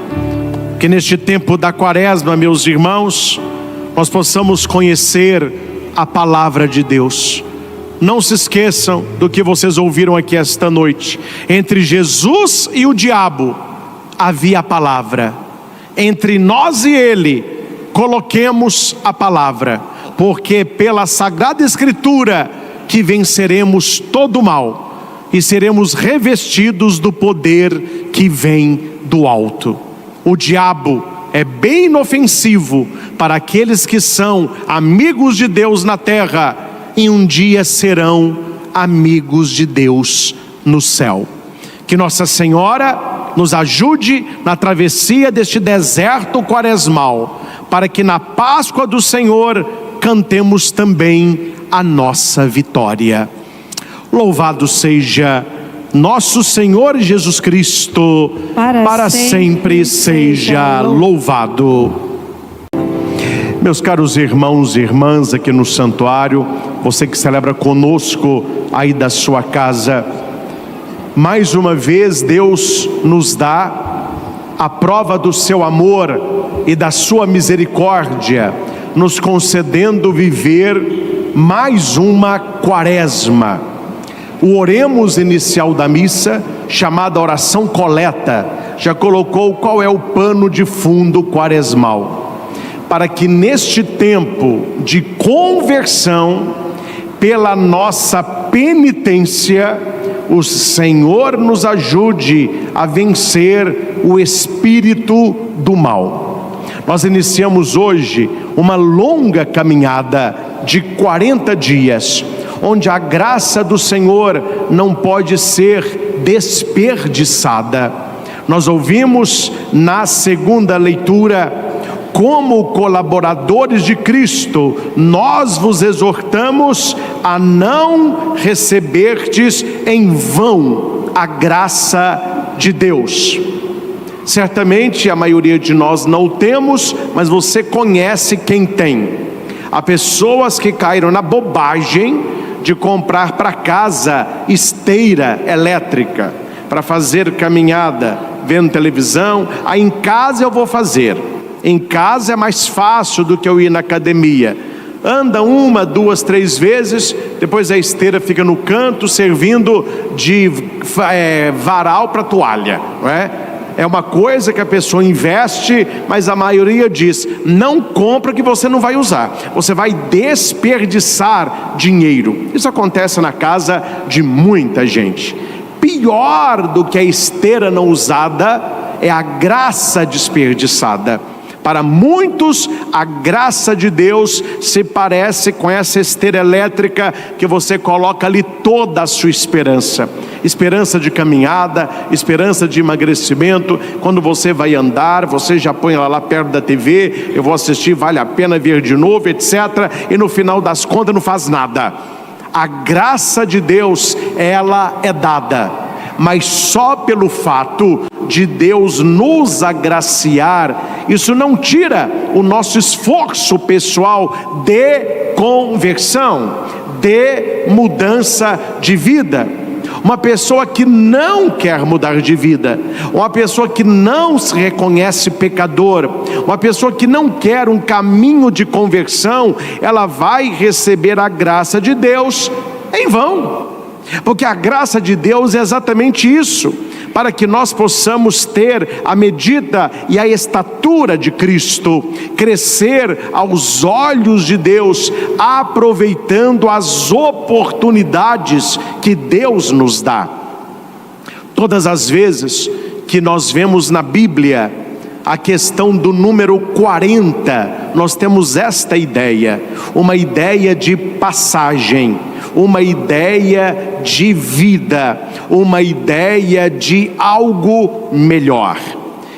Que neste tempo da quaresma, meus irmãos, nós possamos conhecer a palavra de Deus. Não se esqueçam do que vocês ouviram aqui esta noite. Entre Jesus e o diabo havia a palavra. Entre nós e Ele, coloquemos a palavra, porque pela Sagrada Escritura que venceremos todo o mal e seremos revestidos do poder que vem do alto. O diabo é bem inofensivo para aqueles que são amigos de Deus na terra, e um dia serão amigos de Deus no céu. Que Nossa Senhora nos ajude na travessia deste deserto quaresmal, para que na Páscoa do Senhor cantemos também a nossa vitória. Louvado seja nosso Senhor Jesus Cristo, para sempre seja louvado. Meus caros irmãos e irmãs aqui no santuário, você que celebra conosco aí da sua casa, mais uma vez Deus nos dá a prova do seu amor e da sua misericórdia, nos concedendo viver mais uma quaresma. O oremos inicial da missa, chamada oração coleta, já colocou qual é o pano de fundo quaresmal, para que neste tempo de conversão, pela nossa penitência, o Senhor nos ajude a vencer o espírito do mal. Nós iniciamos hoje uma longa caminhada de 40 dias, onde a graça do Senhor não pode ser desperdiçada. Nós ouvimos na segunda leitura: como colaboradores de Cristo, nós vos exortamos a não receberdes em vão a graça de Deus. Certamente a maioria de nós não o temos, mas você conhece quem tem. Há pessoas que caíram na bobagem de comprar para casa esteira elétrica, para fazer caminhada, vendo televisão. Aí em casa eu vou fazer. Em casa é mais fácil do que eu ir na academia. Anda uma, duas, três vezes, depois a esteira fica no canto servindo de varal para toalha, não é? É uma coisa que a pessoa investe, mas a maioria diz: não compra que você não vai usar, você vai desperdiçar dinheiro. Isso acontece na casa de muita gente. Pior do que a esteira não usada é a graça desperdiçada. Para muitos, a graça de Deus se parece com essa esteira elétrica que você coloca ali toda a sua esperança. Esperança de caminhada, esperança de emagrecimento. Quando você vai andar, você já põe ela lá perto da TV, eu vou assistir, vale a pena ver de novo, etc. E no final das contas não faz nada. A graça de Deus, ela é dada, mas só pelo fato de Deus nos agraciar isso não tira o nosso esforço pessoal de conversão, de mudança de vida. Uma pessoa que não quer mudar de vida, uma pessoa que não se reconhece pecador, uma pessoa que não quer um caminho de conversão, ela vai receber a graça de Deus em vão, porque a graça de Deus é exatamente isso, para que nós possamos ter a medida e a estatura de Cristo, crescer aos olhos de Deus, aproveitando as oportunidades que Deus nos dá. Todas as vezes que nós vemos na Bíblia a questão do número 40, nós temos esta ideia, uma ideia de passagem, uma ideia de vida, uma ideia de algo melhor.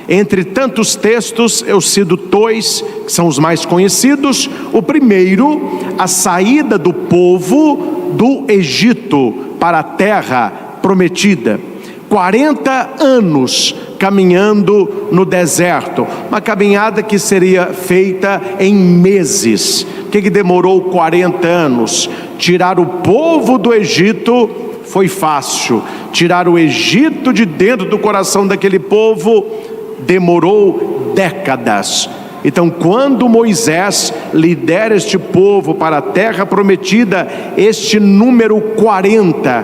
Entre tantos textos, eu cito dois, que são os mais conhecidos. O primeiro, a saída do povo do Egito para a terra prometida. 40 anos caminhando no deserto, uma caminhada que seria feita em meses. O que demorou 40 anos? Tirar o povo do Egito foi fácil, tirar o Egito de dentro do coração daquele povo demorou décadas. Então, quando Moisés lidera este povo para a terra prometida, este número 40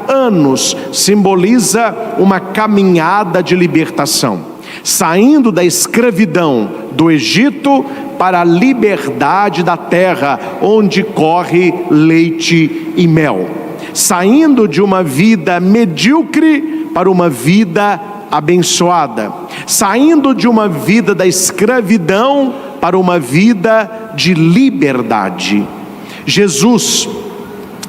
anos, simboliza uma caminhada de libertação, saindo da escravidão do Egito para a liberdade da terra, onde corre leite e mel, saindo de uma vida medíocre para uma vida abençoada, saindo de uma vida da escravidão para uma vida de liberdade. Jesus,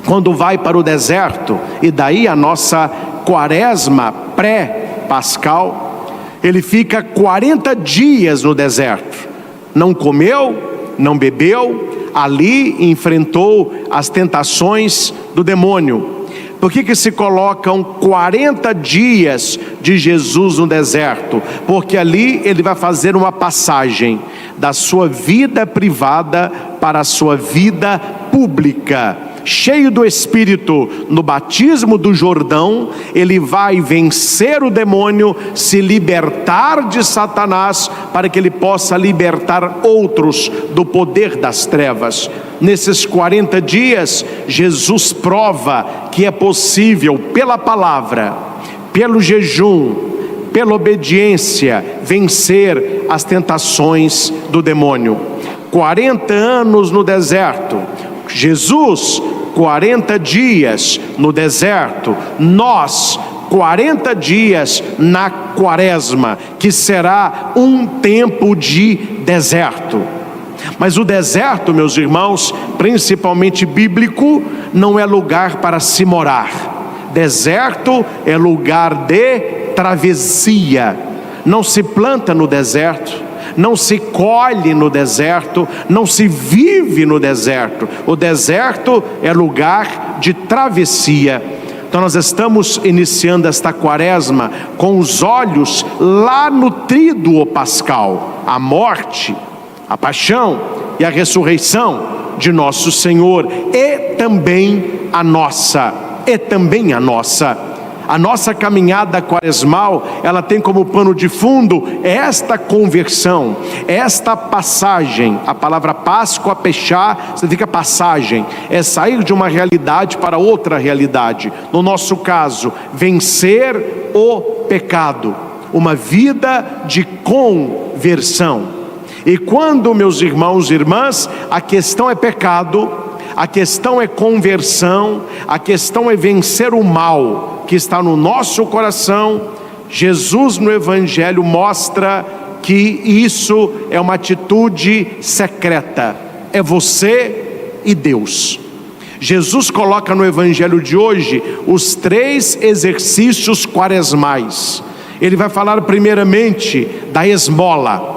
quando vai para o deserto, e daí a nossa quaresma pré-pascal, ele fica 40 dias no deserto, não comeu, não bebeu, ali enfrentou as tentações do demônio. Por que se colocam 40 dias de Jesus no deserto? Porque ali ele vai fazer uma passagem da sua vida privada para a sua vida pública. Cheio do Espírito, no batismo do Jordão, ele vai vencer o demônio, se libertar de Satanás, para que ele possa libertar outros do poder das trevas. Nesses 40 dias, Jesus prova que é possível, pela palavra, pelo jejum, pela obediência, vencer as tentações do demônio. 40 anos no deserto, Jesus 40 dias no deserto, nós 40 dias na quaresma, que será um tempo de deserto. Mas o deserto, meus irmãos, principalmente bíblico, não é lugar para se morar. Deserto é lugar de travessia. Não se planta no deserto, não se colhe no deserto, não se vive no deserto. O deserto é lugar de travessia. Então nós estamos iniciando esta quaresma com os olhos lá no tríduo pascal, a morte, a paixão e a ressurreição de nosso Senhor, e também a nossa caminhada quaresmal, ela tem como pano de fundo esta conversão, esta passagem. A palavra Páscoa, pechá, significa passagem, é sair de uma realidade para outra realidade. No nosso caso, vencer o pecado, uma vida de conversão. E quando, meus irmãos e irmãs, a questão é pecado, a questão é conversão, a questão é vencer o mal que está no nosso coração, Jesus no Evangelho mostra que isso é uma atitude secreta, é você e Deus. Jesus coloca no Evangelho de hoje os 3 exercícios quaresmais. Ele vai falar primeiramente da esmola,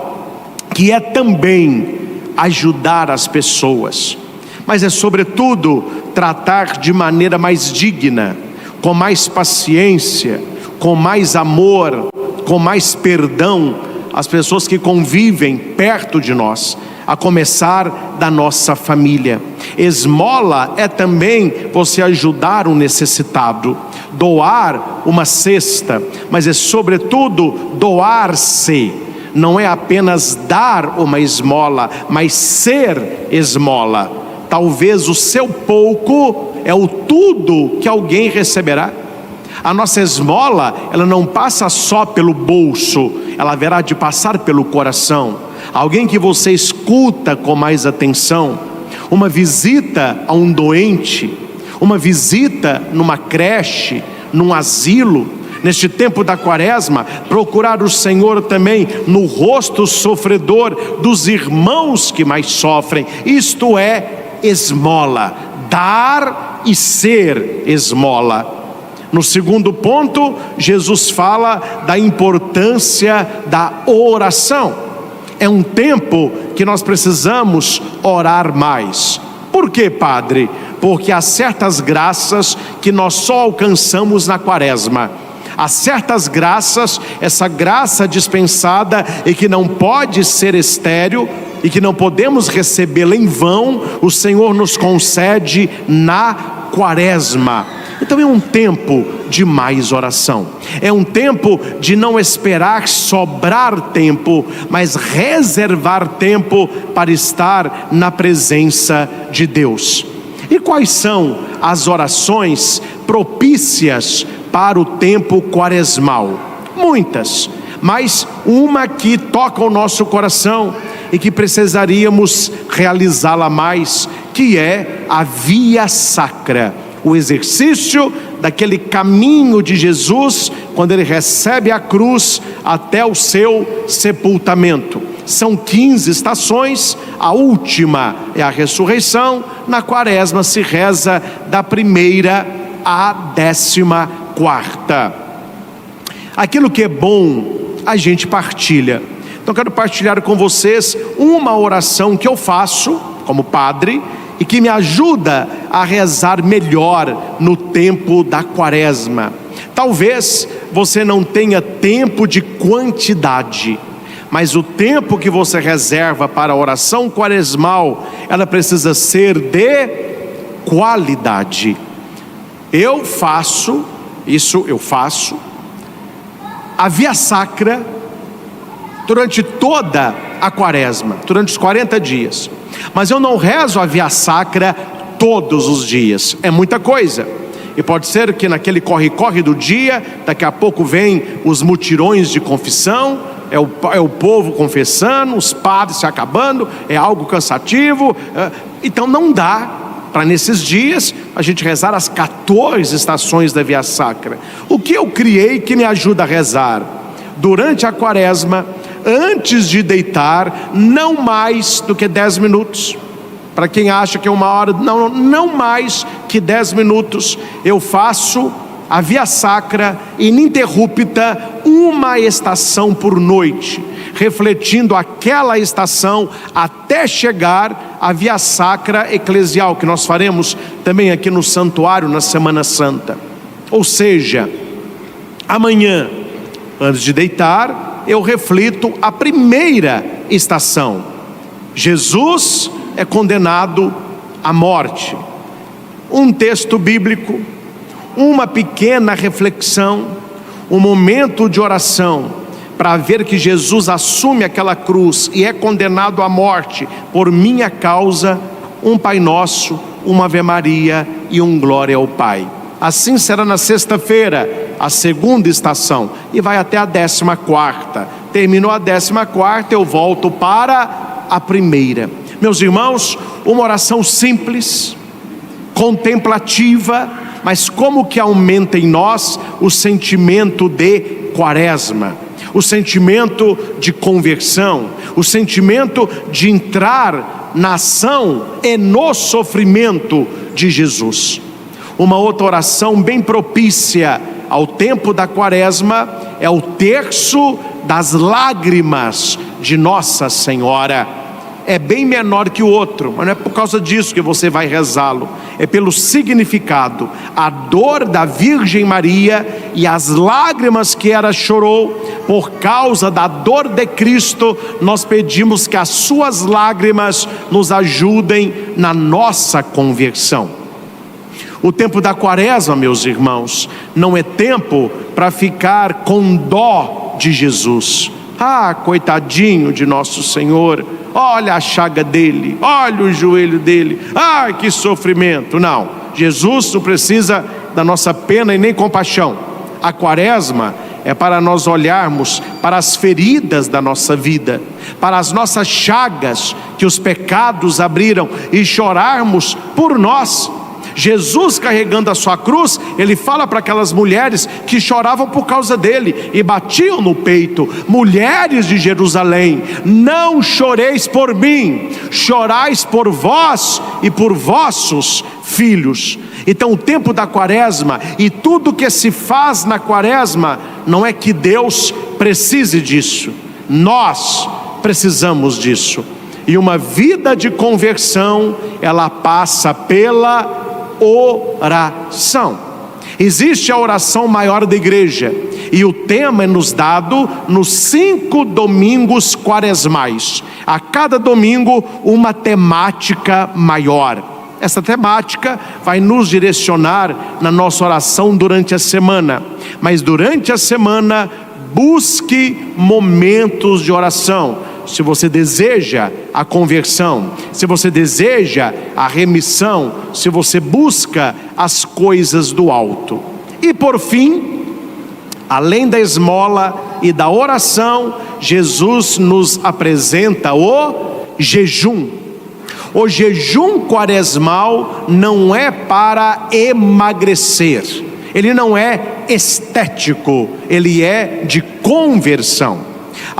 que é também ajudar as pessoas, mas é sobretudo tratar de maneira mais digna, com mais paciência, com mais amor, com mais perdão as pessoas que convivem perto de nós, a começar da nossa família. Esmola é também você ajudar um necessitado, doar uma cesta, mas é sobretudo doar-se. Não é apenas dar uma esmola, mas ser esmola. Talvez o seu pouco é o tudo que alguém receberá. A nossa esmola, ela não passa só pelo bolso, ela haverá de passar pelo coração. Alguém que você escuta com mais atenção, uma visita a um doente, uma visita numa creche, num asilo. Neste tempo da quaresma, procurar o Senhor também no rosto sofredor dos irmãos que mais sofrem. Isto é esmola, dar e ser esmola. No segundo ponto, Jesus fala da importância da oração. É um tempo que nós precisamos orar mais. Por quê, Padre? Porque há certas graças que nós só alcançamos na quaresma. Há certas graças, essa graça dispensada e que não pode ser estéril e que não podemos recebê-la em vão, o Senhor nos concede na quaresma. Então é um tempo de mais oração, é um tempo de não esperar sobrar tempo, mas reservar tempo para estar na presença de Deus. E quais são as orações propícias para o tempo quaresmal? Muitas, mas uma que toca o nosso coração e que precisaríamos realizá-la mais, que é a via sacra, o exercício daquele caminho de Jesus, quando ele recebe a cruz até o seu sepultamento. São 15 estações, a última é a ressurreição. Na quaresma se reza da 1ª à 14ª. Aquilo que é bom, a gente partilha. Então quero partilhar com vocês uma oração que eu faço como padre e que me ajuda a rezar melhor no tempo da quaresma. Talvez você não tenha tempo de quantidade, mas o tempo que você reserva para a oração quaresmal, ela precisa ser de qualidade. Eu faço a via sacra durante toda a quaresma, durante os 40 dias. Mas eu não rezo a via sacra todos os dias, é muita coisa. E pode ser que naquele corre-corre do dia, daqui a pouco vem os mutirões de confissão, é o povo confessando, os padres se acabando, é algo cansativo. Então não dá para nesses dias a gente rezar as 14 estações da via sacra. O que eu criei que me ajuda a rezar? Durante a quaresma, antes de deitar, não mais do que 10 minutos. Para quem acha que é 1 hora, não mais que 10 minutos. Eu faço a via sacra ininterrupta, uma estação por noite, refletindo aquela estação até chegar à via sacra eclesial, que nós faremos também aqui no santuário na Semana Santa. Ou seja, amanhã, antes de deitar, eu reflito a 1ª estação. Jesus é condenado à morte. Um texto bíblico, uma pequena reflexão, um momento de oração, para ver que Jesus assume aquela cruz e é condenado à morte por minha causa, um Pai Nosso, uma Ave Maria e um Glória ao Pai. Assim será na sexta-feira, a 2ª estação, e vai até a 14ª. Terminou a 14ª, eu volto para a 1ª. Meus irmãos, uma oração simples, contemplativa, mas como que aumenta em nós o sentimento de quaresma, o sentimento de conversão, o sentimento de entrar na ação e no sofrimento de Jesus. Uma outra oração bem propícia ao tempo da quaresma é o terço das lágrimas de Nossa Senhora. É bem menor que o outro, mas não é por causa disso que você vai rezá-lo, é pelo significado. A dor da Virgem Maria e as lágrimas que ela chorou por causa da dor de Cristo, nós pedimos que as suas lágrimas nos ajudem na nossa conversão. O tempo da quaresma, meus irmãos, não é tempo para ficar com dó de Jesus. Ah, coitadinho de nosso Senhor, olha a chaga dele, olha o joelho dele, ah, que sofrimento. Não, Jesus não precisa da nossa pena e nem compaixão. A quaresma é para nós olharmos para as feridas da nossa vida, para as nossas chagas que os pecados abriram e chorarmos por nós. Jesus, carregando a sua cruz, ele fala para aquelas mulheres que choravam por causa dele e batiam no peito: mulheres de Jerusalém, não choreis por mim, chorais por vós e por vossos filhos. Então o tempo da quaresma e tudo que se faz na quaresma, não é que Deus precise disso, nós precisamos disso. E uma vida de conversão, ela passa pela oração. Existe a oração maior da igreja, e o tema é nos dado nos 5 domingos quaresmais. A cada domingo uma temática maior. Essa temática vai nos direcionar na nossa oração durante a semana. Mas durante a semana, busque momentos de oração. Se você deseja a conversão, se você deseja a remissão, se você busca as coisas do alto. E por fim, além da esmola e da oração, Jesus nos apresenta o jejum. O jejum quaresmal não é para emagrecer, ele não é estético, ele é de conversão.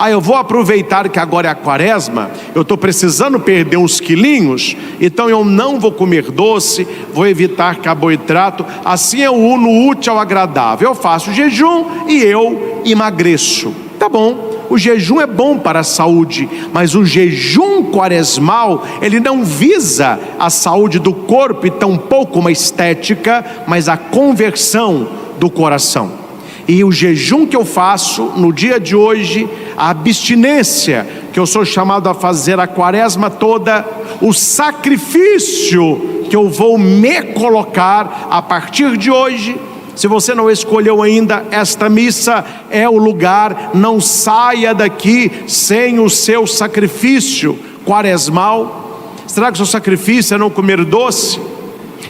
Eu vou aproveitar que agora é a quaresma, eu estou precisando perder uns quilinhos, então eu não vou comer doce, vou evitar carboidrato, assim eu uno o útil ao agradável. Eu faço jejum e eu emagreço. Tá bom, o jejum é bom para a saúde, mas o jejum quaresmal, ele não visa a saúde do corpo e tampouco uma estética, mas a conversão do coração. E o jejum que eu faço no dia de hoje, a abstinência que eu sou chamado a fazer a quaresma toda, o sacrifício que eu vou me colocar a partir de hoje. Se você não escolheu ainda, esta missa é o lugar. Não saia daqui sem o seu sacrifício quaresmal. Será que o seu sacrifício é não comer doce?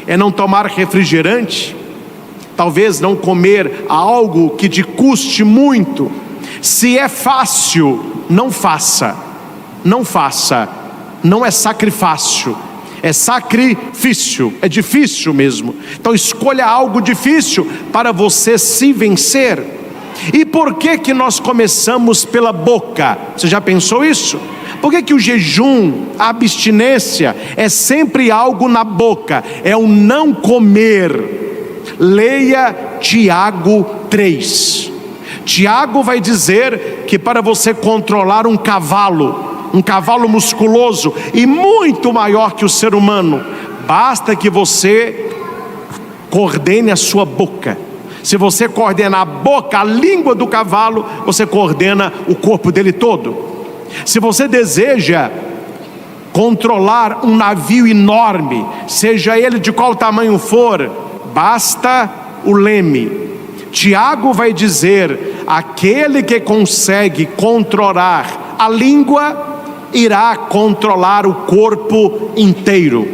É não tomar refrigerante? Talvez não comer algo que te custe muito. Se é fácil, não faça. Não faça. Não é sacrifício, é sacrifício. É difícil mesmo. Então escolha algo difícil para você se vencer. E por que nós começamos pela boca? Você já pensou isso? Por que o jejum, a abstinência é sempre algo na boca? É o não comer. Leia Tiago 3. Tiago vai dizer que para você controlar um cavalo musculoso e muito maior que o ser humano, basta que você coordene a sua boca. Se você coordenar a boca, a língua do cavalo, você coordena o corpo dele todo. Se você deseja controlar um navio enorme, seja ele de qual tamanho for, basta o leme. Tiago vai dizer: aquele que consegue controlar a língua, irá controlar o corpo inteiro.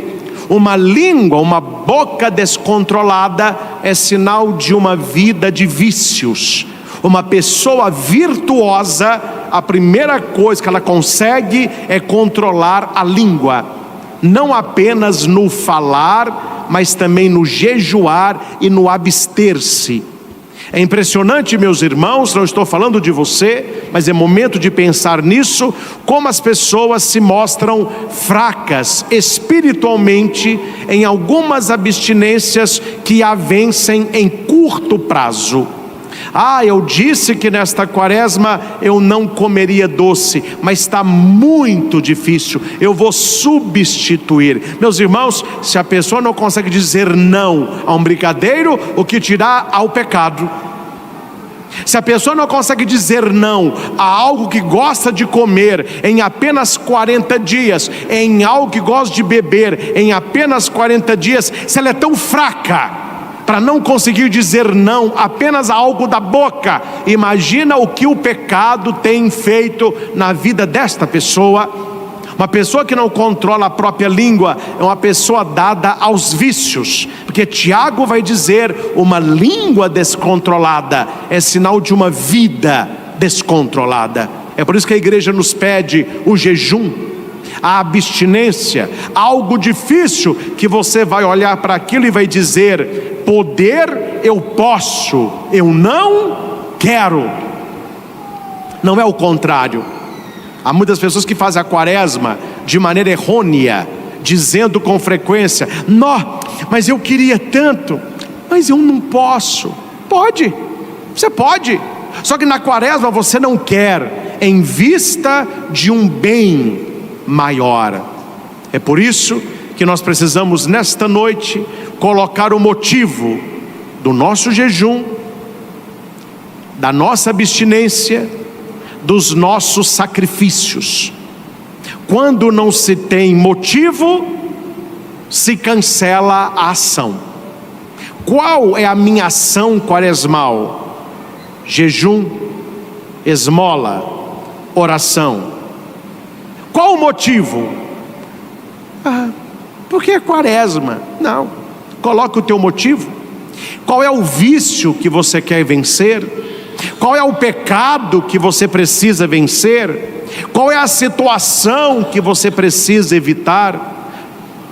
Uma língua, uma boca descontrolada é sinal de uma vida de vícios. Uma pessoa virtuosa, a primeira coisa que ela consegue é controlar a língua. Não apenas no falar, mas também no jejuar e no abster-se. É impressionante, meus irmãos, não estou falando de você, mas é momento de pensar nisso, como as pessoas se mostram fracas espiritualmente em algumas abstinências que a vencem em curto prazo. Eu disse que nesta quaresma eu não comeria doce, mas está muito difícil, eu vou substituir. Meus irmãos, se a pessoa não consegue dizer não a um brigadeiro, o que dirá ao pecado? Se a pessoa não consegue dizer não a algo que gosta de comer em apenas 40 dias, em algo que gosta de beber em apenas 40 dias, se ela é tão fraca para não conseguir dizer não apenas a algo da boca, imagina o que o pecado tem feito na vida desta pessoa. Uma pessoa que não controla a própria língua é uma pessoa dada aos vícios, porque Tiago vai dizer: uma língua descontrolada é sinal de uma vida descontrolada. É por isso que a igreja nos pede o jejum, a abstinência, algo difícil que você vai olhar para aquilo e vai dizer: poder eu posso, eu não quero. Não é o contrário. Há muitas pessoas que fazem a quaresma de maneira errônea, dizendo com frequência: não, mas eu queria tanto, mas eu não posso. Pode, você pode, só que na quaresma você não quer, em vista de um bem maior. É por isso que nós precisamos nesta noite colocar o motivo do nosso jejum, da nossa abstinência, dos nossos sacrifícios. Quando não se tem motivo, se cancela a ação. Qual é a minha ação quaresmal? Jejum, esmola, oração. Qual o motivo? Porque é quaresma. Não, coloca o teu motivo. Qual é o vício que você quer vencer? Qual é o pecado que você precisa vencer? Qual é a situação que você precisa evitar?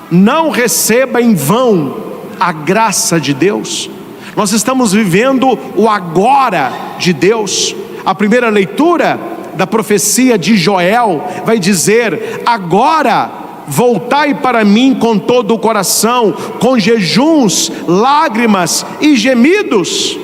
Não receba em vão a graça de Deus. Nós estamos vivendo o agora de Deus. A primeira leitura da profecia de Joel vai dizer: agora voltai para mim com todo o coração, com jejuns, lágrimas e gemidos.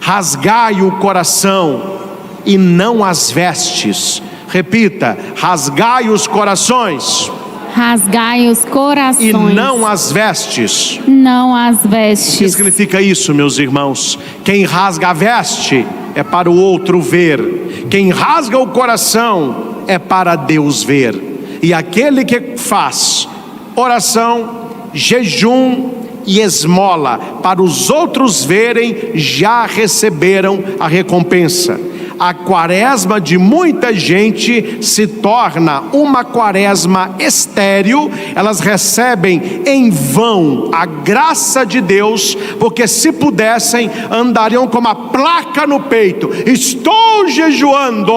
Rasgai o coração e não as vestes. Repita: rasgai os corações. Rasgai os corações. E não as vestes. Não as vestes. O que significa isso, meus irmãos? Quem rasga a veste é para o outro ver. Quem rasga o coração é para Deus ver. E aquele que faz oração, jejum e esmola para os outros verem, já receberam a recompensa. A quaresma de muita gente se torna uma quaresma estéril. Elas recebem em vão a graça de Deus, porque se pudessem andariam com uma placa no peito: estou jejuando,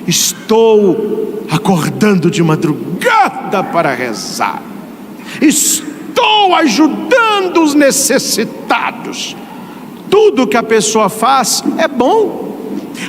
estou acordando de madrugada para rezar, estou ajudando os necessitados. Tudo que a pessoa faz é bom.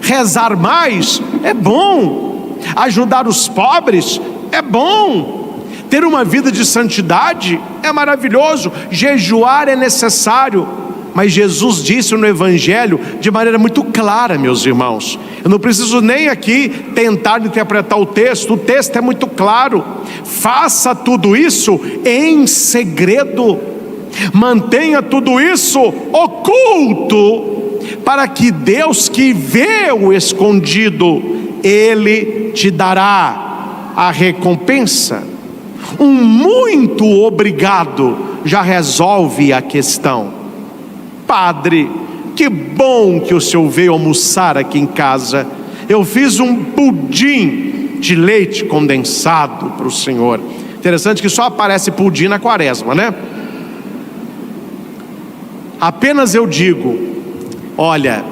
Rezar mais é bom. Ajudar os pobres é bom. Ter uma vida de santidade é maravilhoso. Jejuar é necessário. Mas Jesus disse no Evangelho de maneira muito clara, meus irmãos. Eu não preciso nem aqui tentar interpretar o texto é muito claro. Faça tudo isso em segredo. Mantenha tudo isso oculto, para que Deus, que vê o escondido, Ele te dará a recompensa. Um muito obrigado já resolve a questão. Padre, que bom que o senhor veio almoçar aqui em casa. Eu fiz um pudim de leite condensado para o senhor. Interessante que só aparece pudim na quaresma, né? Apenas eu digo: olha,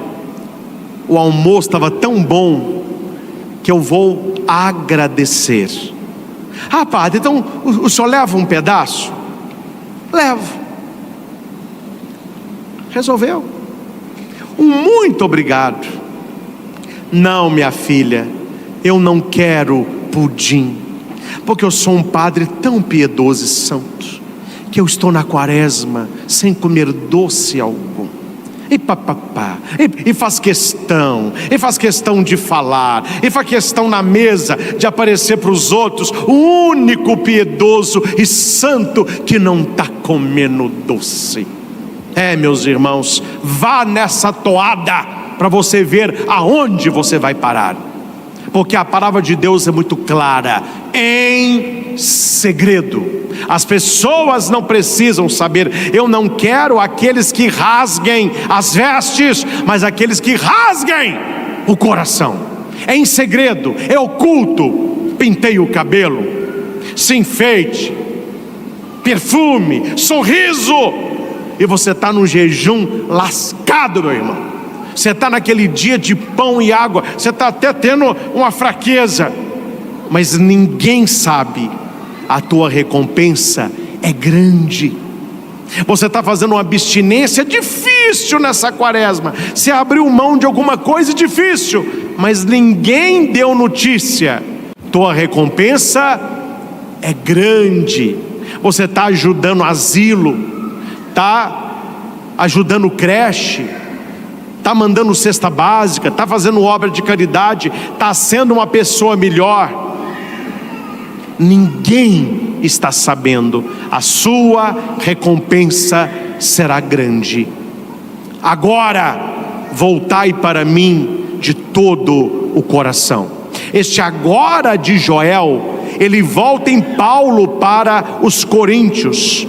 o almoço estava tão bom que eu vou agradecer. Ah, padre, então o senhor leva um pedaço? Levo. Resolveu. Um muito obrigado. Não, minha filha, eu não quero pudim, porque eu sou um padre tão piedoso e santo, que eu estou na quaresma sem comer doce algum. E papapá, e faz questão de falar, e faz questão na mesa de aparecer para os outros, o único piedoso e santo que não está comendo doce. Meus irmãos, vá nessa toada para você ver aonde você vai parar. Porque a palavra de Deus é muito clara: em segredo. As pessoas não precisam saber. Eu não quero aqueles que rasguem as vestes, mas aqueles que rasguem o coração. É em segredo, é oculto. Pintei o cabelo, se enfeite, perfume, sorriso, e você está num jejum lascado, meu irmão. Você está naquele dia de pão e água, você está até tendo uma fraqueza, mas ninguém sabe. A tua recompensa é grande. Você está fazendo uma abstinência difícil nessa quaresma. Você abriu mão de alguma coisa difícil, mas ninguém deu notícia. Tua recompensa é grande. Você está ajudando asilo, está ajudando creche, está mandando cesta básica, está fazendo obra de caridade, está sendo uma pessoa melhor. Ninguém está sabendo. A sua recompensa será grande. Agora, voltai para mim de todo o coração. Este agora de Joel, ele volta em Paulo para os coríntios.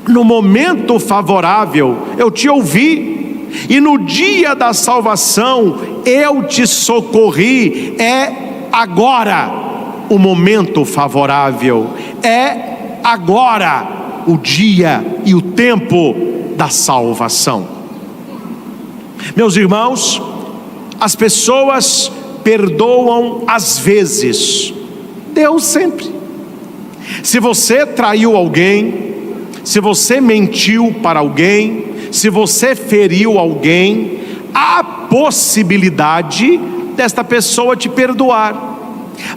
No momento favorável, eu te ouvi, e no dia da salvação, eu te socorri. É agora o momento favorável, é agora o dia e o tempo da salvação. Meus irmãos, as pessoas perdoam às vezes, Deus sempre. Se você traiu alguém, se você mentiu para alguém, se você feriu alguém, há possibilidade desta pessoa te perdoar,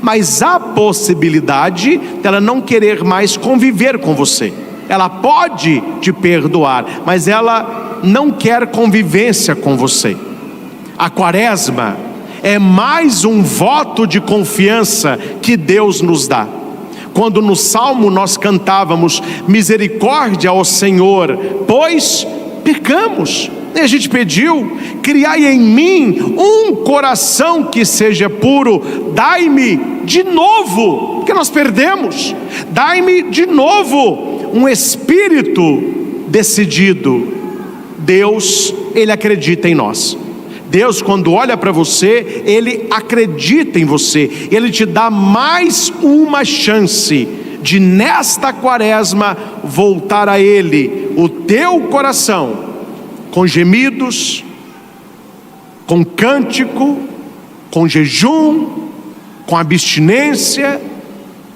mas há possibilidade dela não querer mais conviver com você. Ela pode te perdoar, mas ela não quer convivência com você. A quaresma é mais um voto de confiança que Deus nos dá. Quando no Salmo nós cantávamos: misericórdia ao Senhor, pois pecamos. E a gente pediu: criai em mim um coração que seja puro, dai-me de novo, porque nós perdemos, dai-me de novo um espírito decidido. Deus, Ele acredita em nós. Deus, quando olha para você, Ele acredita em você. Ele te dá mais uma chance de, nesta quaresma, voltar a Ele, o teu coração, com gemidos, com cântico, com jejum, com abstinência,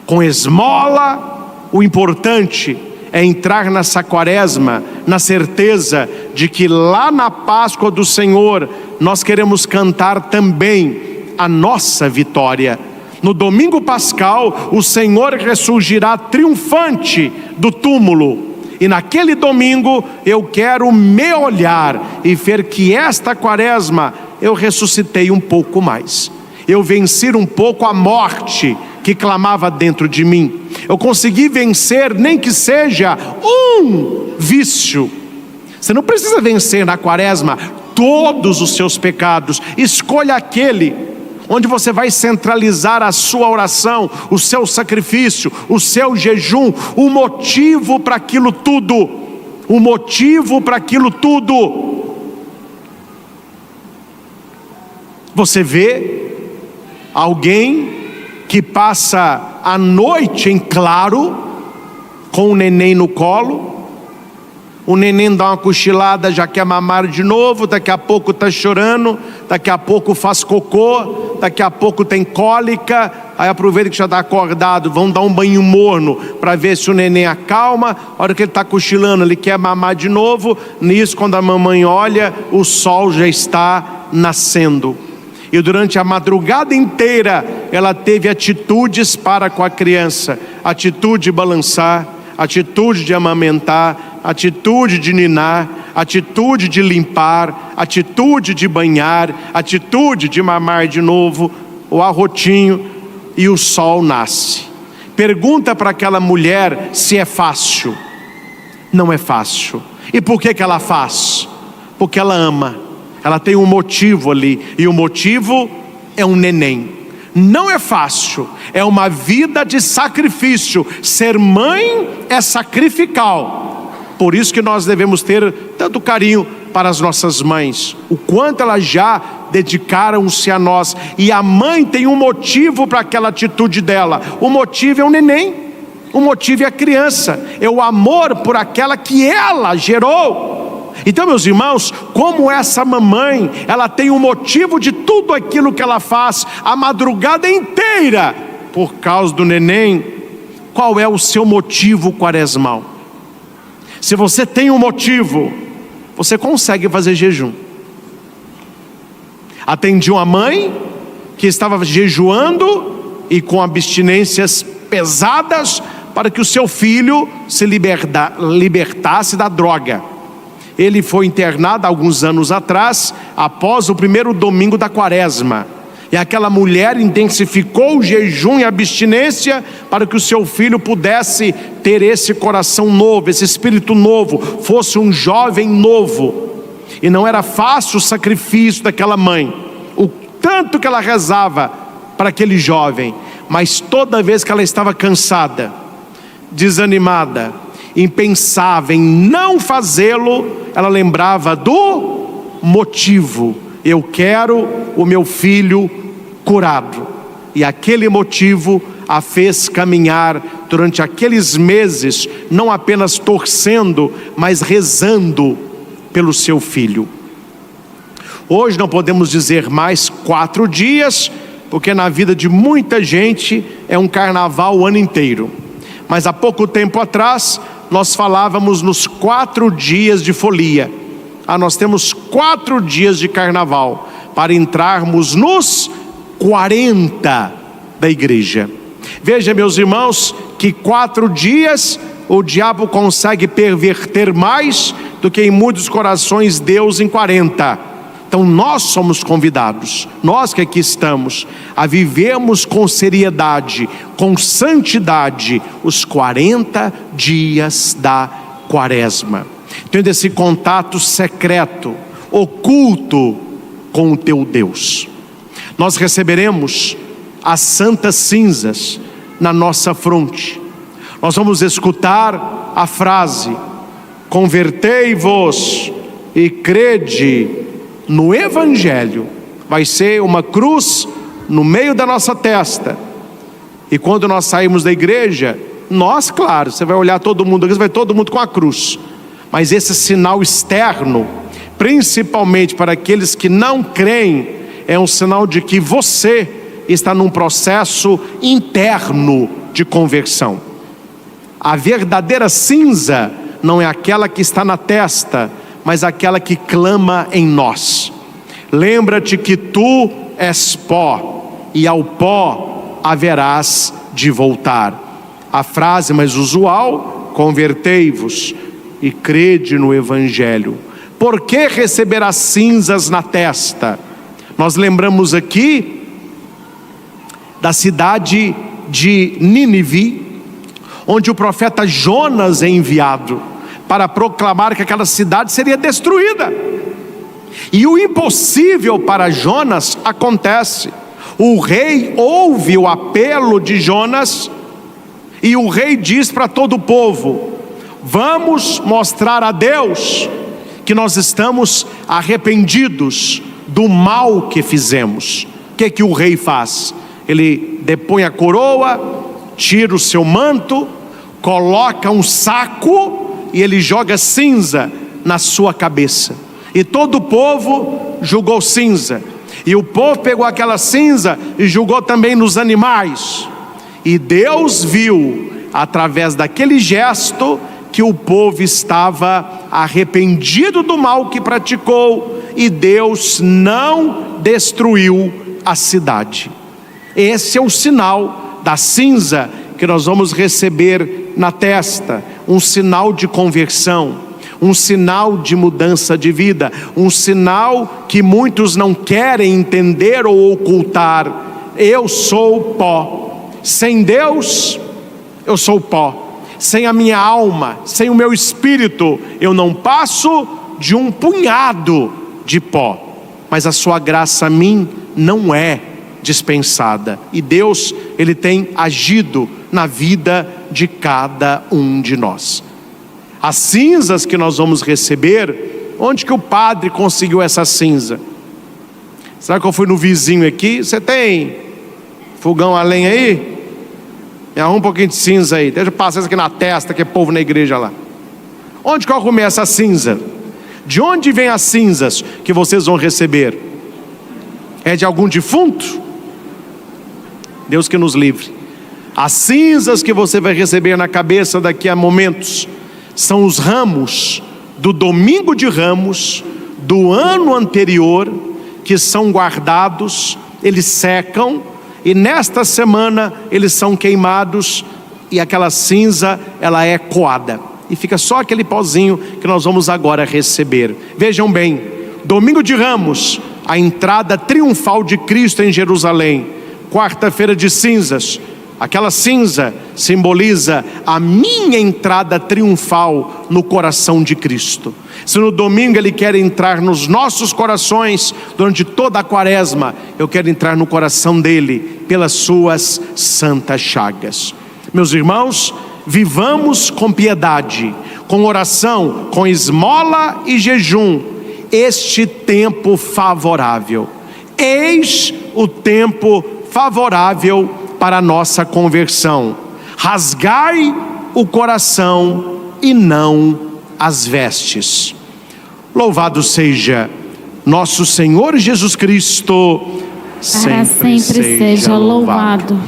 com esmola. O importante é entrar nessa quaresma na certeza de que lá na Páscoa do Senhor nós queremos cantar também a nossa vitória. No domingo pascal, o Senhor ressurgirá triunfante do túmulo. E naquele domingo eu quero me olhar e ver que esta quaresma eu ressuscitei um pouco mais. Eu venci um pouco a morte que clamava dentro de mim. Eu consegui vencer, nem que seja um vício. Você não precisa vencer na quaresma todos os seus pecados. Escolha aquele onde você vai centralizar a sua oração, o seu sacrifício, o seu jejum, o motivo para aquilo tudo. O motivo para aquilo tudo. Você vê alguém que passa a noite em claro com o neném no colo. O neném dá uma cochilada, já quer mamar de novo, daqui a pouco está chorando, daqui a pouco faz cocô, daqui a pouco tem cólica, aí aproveita que já está acordado, vão dar um banho morno para ver se o neném acalma. A hora que ele está cochilando, ele quer mamar de novo. Nisso, quando a mamãe olha, o sol já está nascendo. E durante a madrugada inteira, ela teve atitudes para com a criança: atitude de balançar, atitude de amamentar, atitude de ninar, atitude de limpar, atitude de banhar, atitude de mamar de novo, o arrotinho, e o sol nasce. Pergunta para aquela mulher se é fácil. Não é fácil. E por que ela faz? Porque ela ama. Ela tem um motivo ali, e o motivo é um neném. Não é fácil, é uma vida de sacrifício. Ser mãe é sacrificial. Por isso que nós devemos ter tanto carinho para as nossas mães, o quanto elas já dedicaram-se a nós. E a mãe tem um motivo para aquela atitude dela. O motivo é o neném, o motivo é a criança, é o amor por aquela que ela gerou. Então, meus irmãos, como essa mamãe, ela tem um motivo de tudo aquilo que ela faz a madrugada inteira por causa do neném. Qual é o seu motivo quaresmal? Se você tem um motivo, você consegue fazer jejum. Atendi uma mãe que estava jejuando e com abstinências pesadas para que o seu filho se libertasse da droga. Ele foi internado alguns anos atrás, após o primeiro domingo da quaresma. E aquela mulher intensificou o jejum e a abstinência para que o seu filho pudesse ter esse coração novo, esse espírito novo, fosse um jovem novo. E não era fácil o sacrifício daquela mãe, o tanto que ela rezava para aquele jovem, mas toda vez que ela estava cansada, desanimada, impensável em não fazê-lo, ela lembrava do motivo: eu quero o meu filho curado. E aquele motivo a fez caminhar durante aqueles meses, não apenas torcendo, mas rezando pelo seu filho. Hoje não podemos dizer mais 4 dias, porque na vida de muita gente é um carnaval o ano inteiro. Mas há pouco tempo atrás nós falávamos nos 4 dias de folia. Nós temos 4 dias de carnaval para entrarmos nos 40 da igreja. Veja, meus irmãos, que 4 dias o diabo consegue perverter mais do que em muitos corações Deus em 40. Então nós somos convidados, nós que aqui estamos, a vivermos com seriedade, com santidade, os 40 dias da quaresma, tendo esse contato secreto, oculto com o teu Deus. Nós receberemos as santas cinzas na nossa fronte. Nós vamos escutar a frase: convertei-vos e crede no Evangelho. Vai ser uma cruz no meio da nossa testa. E quando nós saímos da igreja, nós, claro, você vai olhar todo mundo aqui, vai todo mundo com a cruz. Mas esse sinal externo, principalmente para aqueles que não creem, é um sinal de que você está num processo interno de conversão. A verdadeira cinza não é aquela que está na testa, mas aquela que clama em nós. Lembra-te que tu és pó, e ao pó haverás de voltar. A frase mais usual: convertei-vos e crede no Evangelho. Por que receber as cinzas na testa? Nós lembramos aqui da cidade de Nínive, onde o profeta Jonas é enviado para proclamar que aquela cidade seria destruída. E o impossível para Jonas acontece. O rei ouve o apelo de Jonas, e o rei diz para todo o povo: vamos mostrar a Deus que nós estamos arrependidos do mal que fizemos. O que o rei faz? Ele depõe a coroa, tira o seu manto, coloca um saco e ele joga cinza na sua cabeça. E todo o povo jogou cinza. E o povo pegou aquela cinza e jogou também nos animais. E Deus viu, através daquele gesto, que o povo estava arrependido do mal que praticou, e Deus não destruiu a cidade. Esse é o sinal da cinza que nós vamos receber na testa, um sinal de conversão, um sinal de mudança de vida, um sinal que muitos não querem entender ou ocultar. Eu sou pó, sem Deus eu sou pó, sem a minha alma, sem o meu espírito, eu não passo de um punhado de pó. mas a sua graça a mim não é dispensada. E Deus, Ele tem agido na vida de cada um de nós. As cinzas que nós vamos receber, onde que o padre conseguiu essa cinza? Será que eu fui no vizinho aqui? Você tem fogão a lenha aí? Me arruma um pouquinho de cinza aí, deixa eu passar isso aqui na testa, que é povo na igreja lá. Onde que eu arrumei essa cinza? De onde vem as cinzas que vocês vão receber? É de algum defunto? Deus que nos livre. As cinzas que você vai receber na cabeça daqui a momentos são os ramos do domingo de Ramos do ano anterior, que são guardados, eles secam e nesta semana eles são queimados e aquela cinza ela é coada e fica só aquele pozinho que nós vamos agora receber. Vejam bem, domingo de Ramos, a entrada triunfal de Cristo em Jerusalém. Quarta-feira de cinzas, aquela cinza simboliza a minha entrada triunfal no coração de Cristo. Se no domingo Ele quer entrar nos nossos corações durante toda a quaresma, eu quero entrar no coração dEle pelas suas santas chagas. Meus irmãos, vivamos com piedade, com oração, com esmola e jejum, este tempo favorável. Eis o tempo favorável para a nossa conversão. Rasgai o coração e não as vestes. Louvado seja nosso Senhor Jesus Cristo, para sempre seja louvado.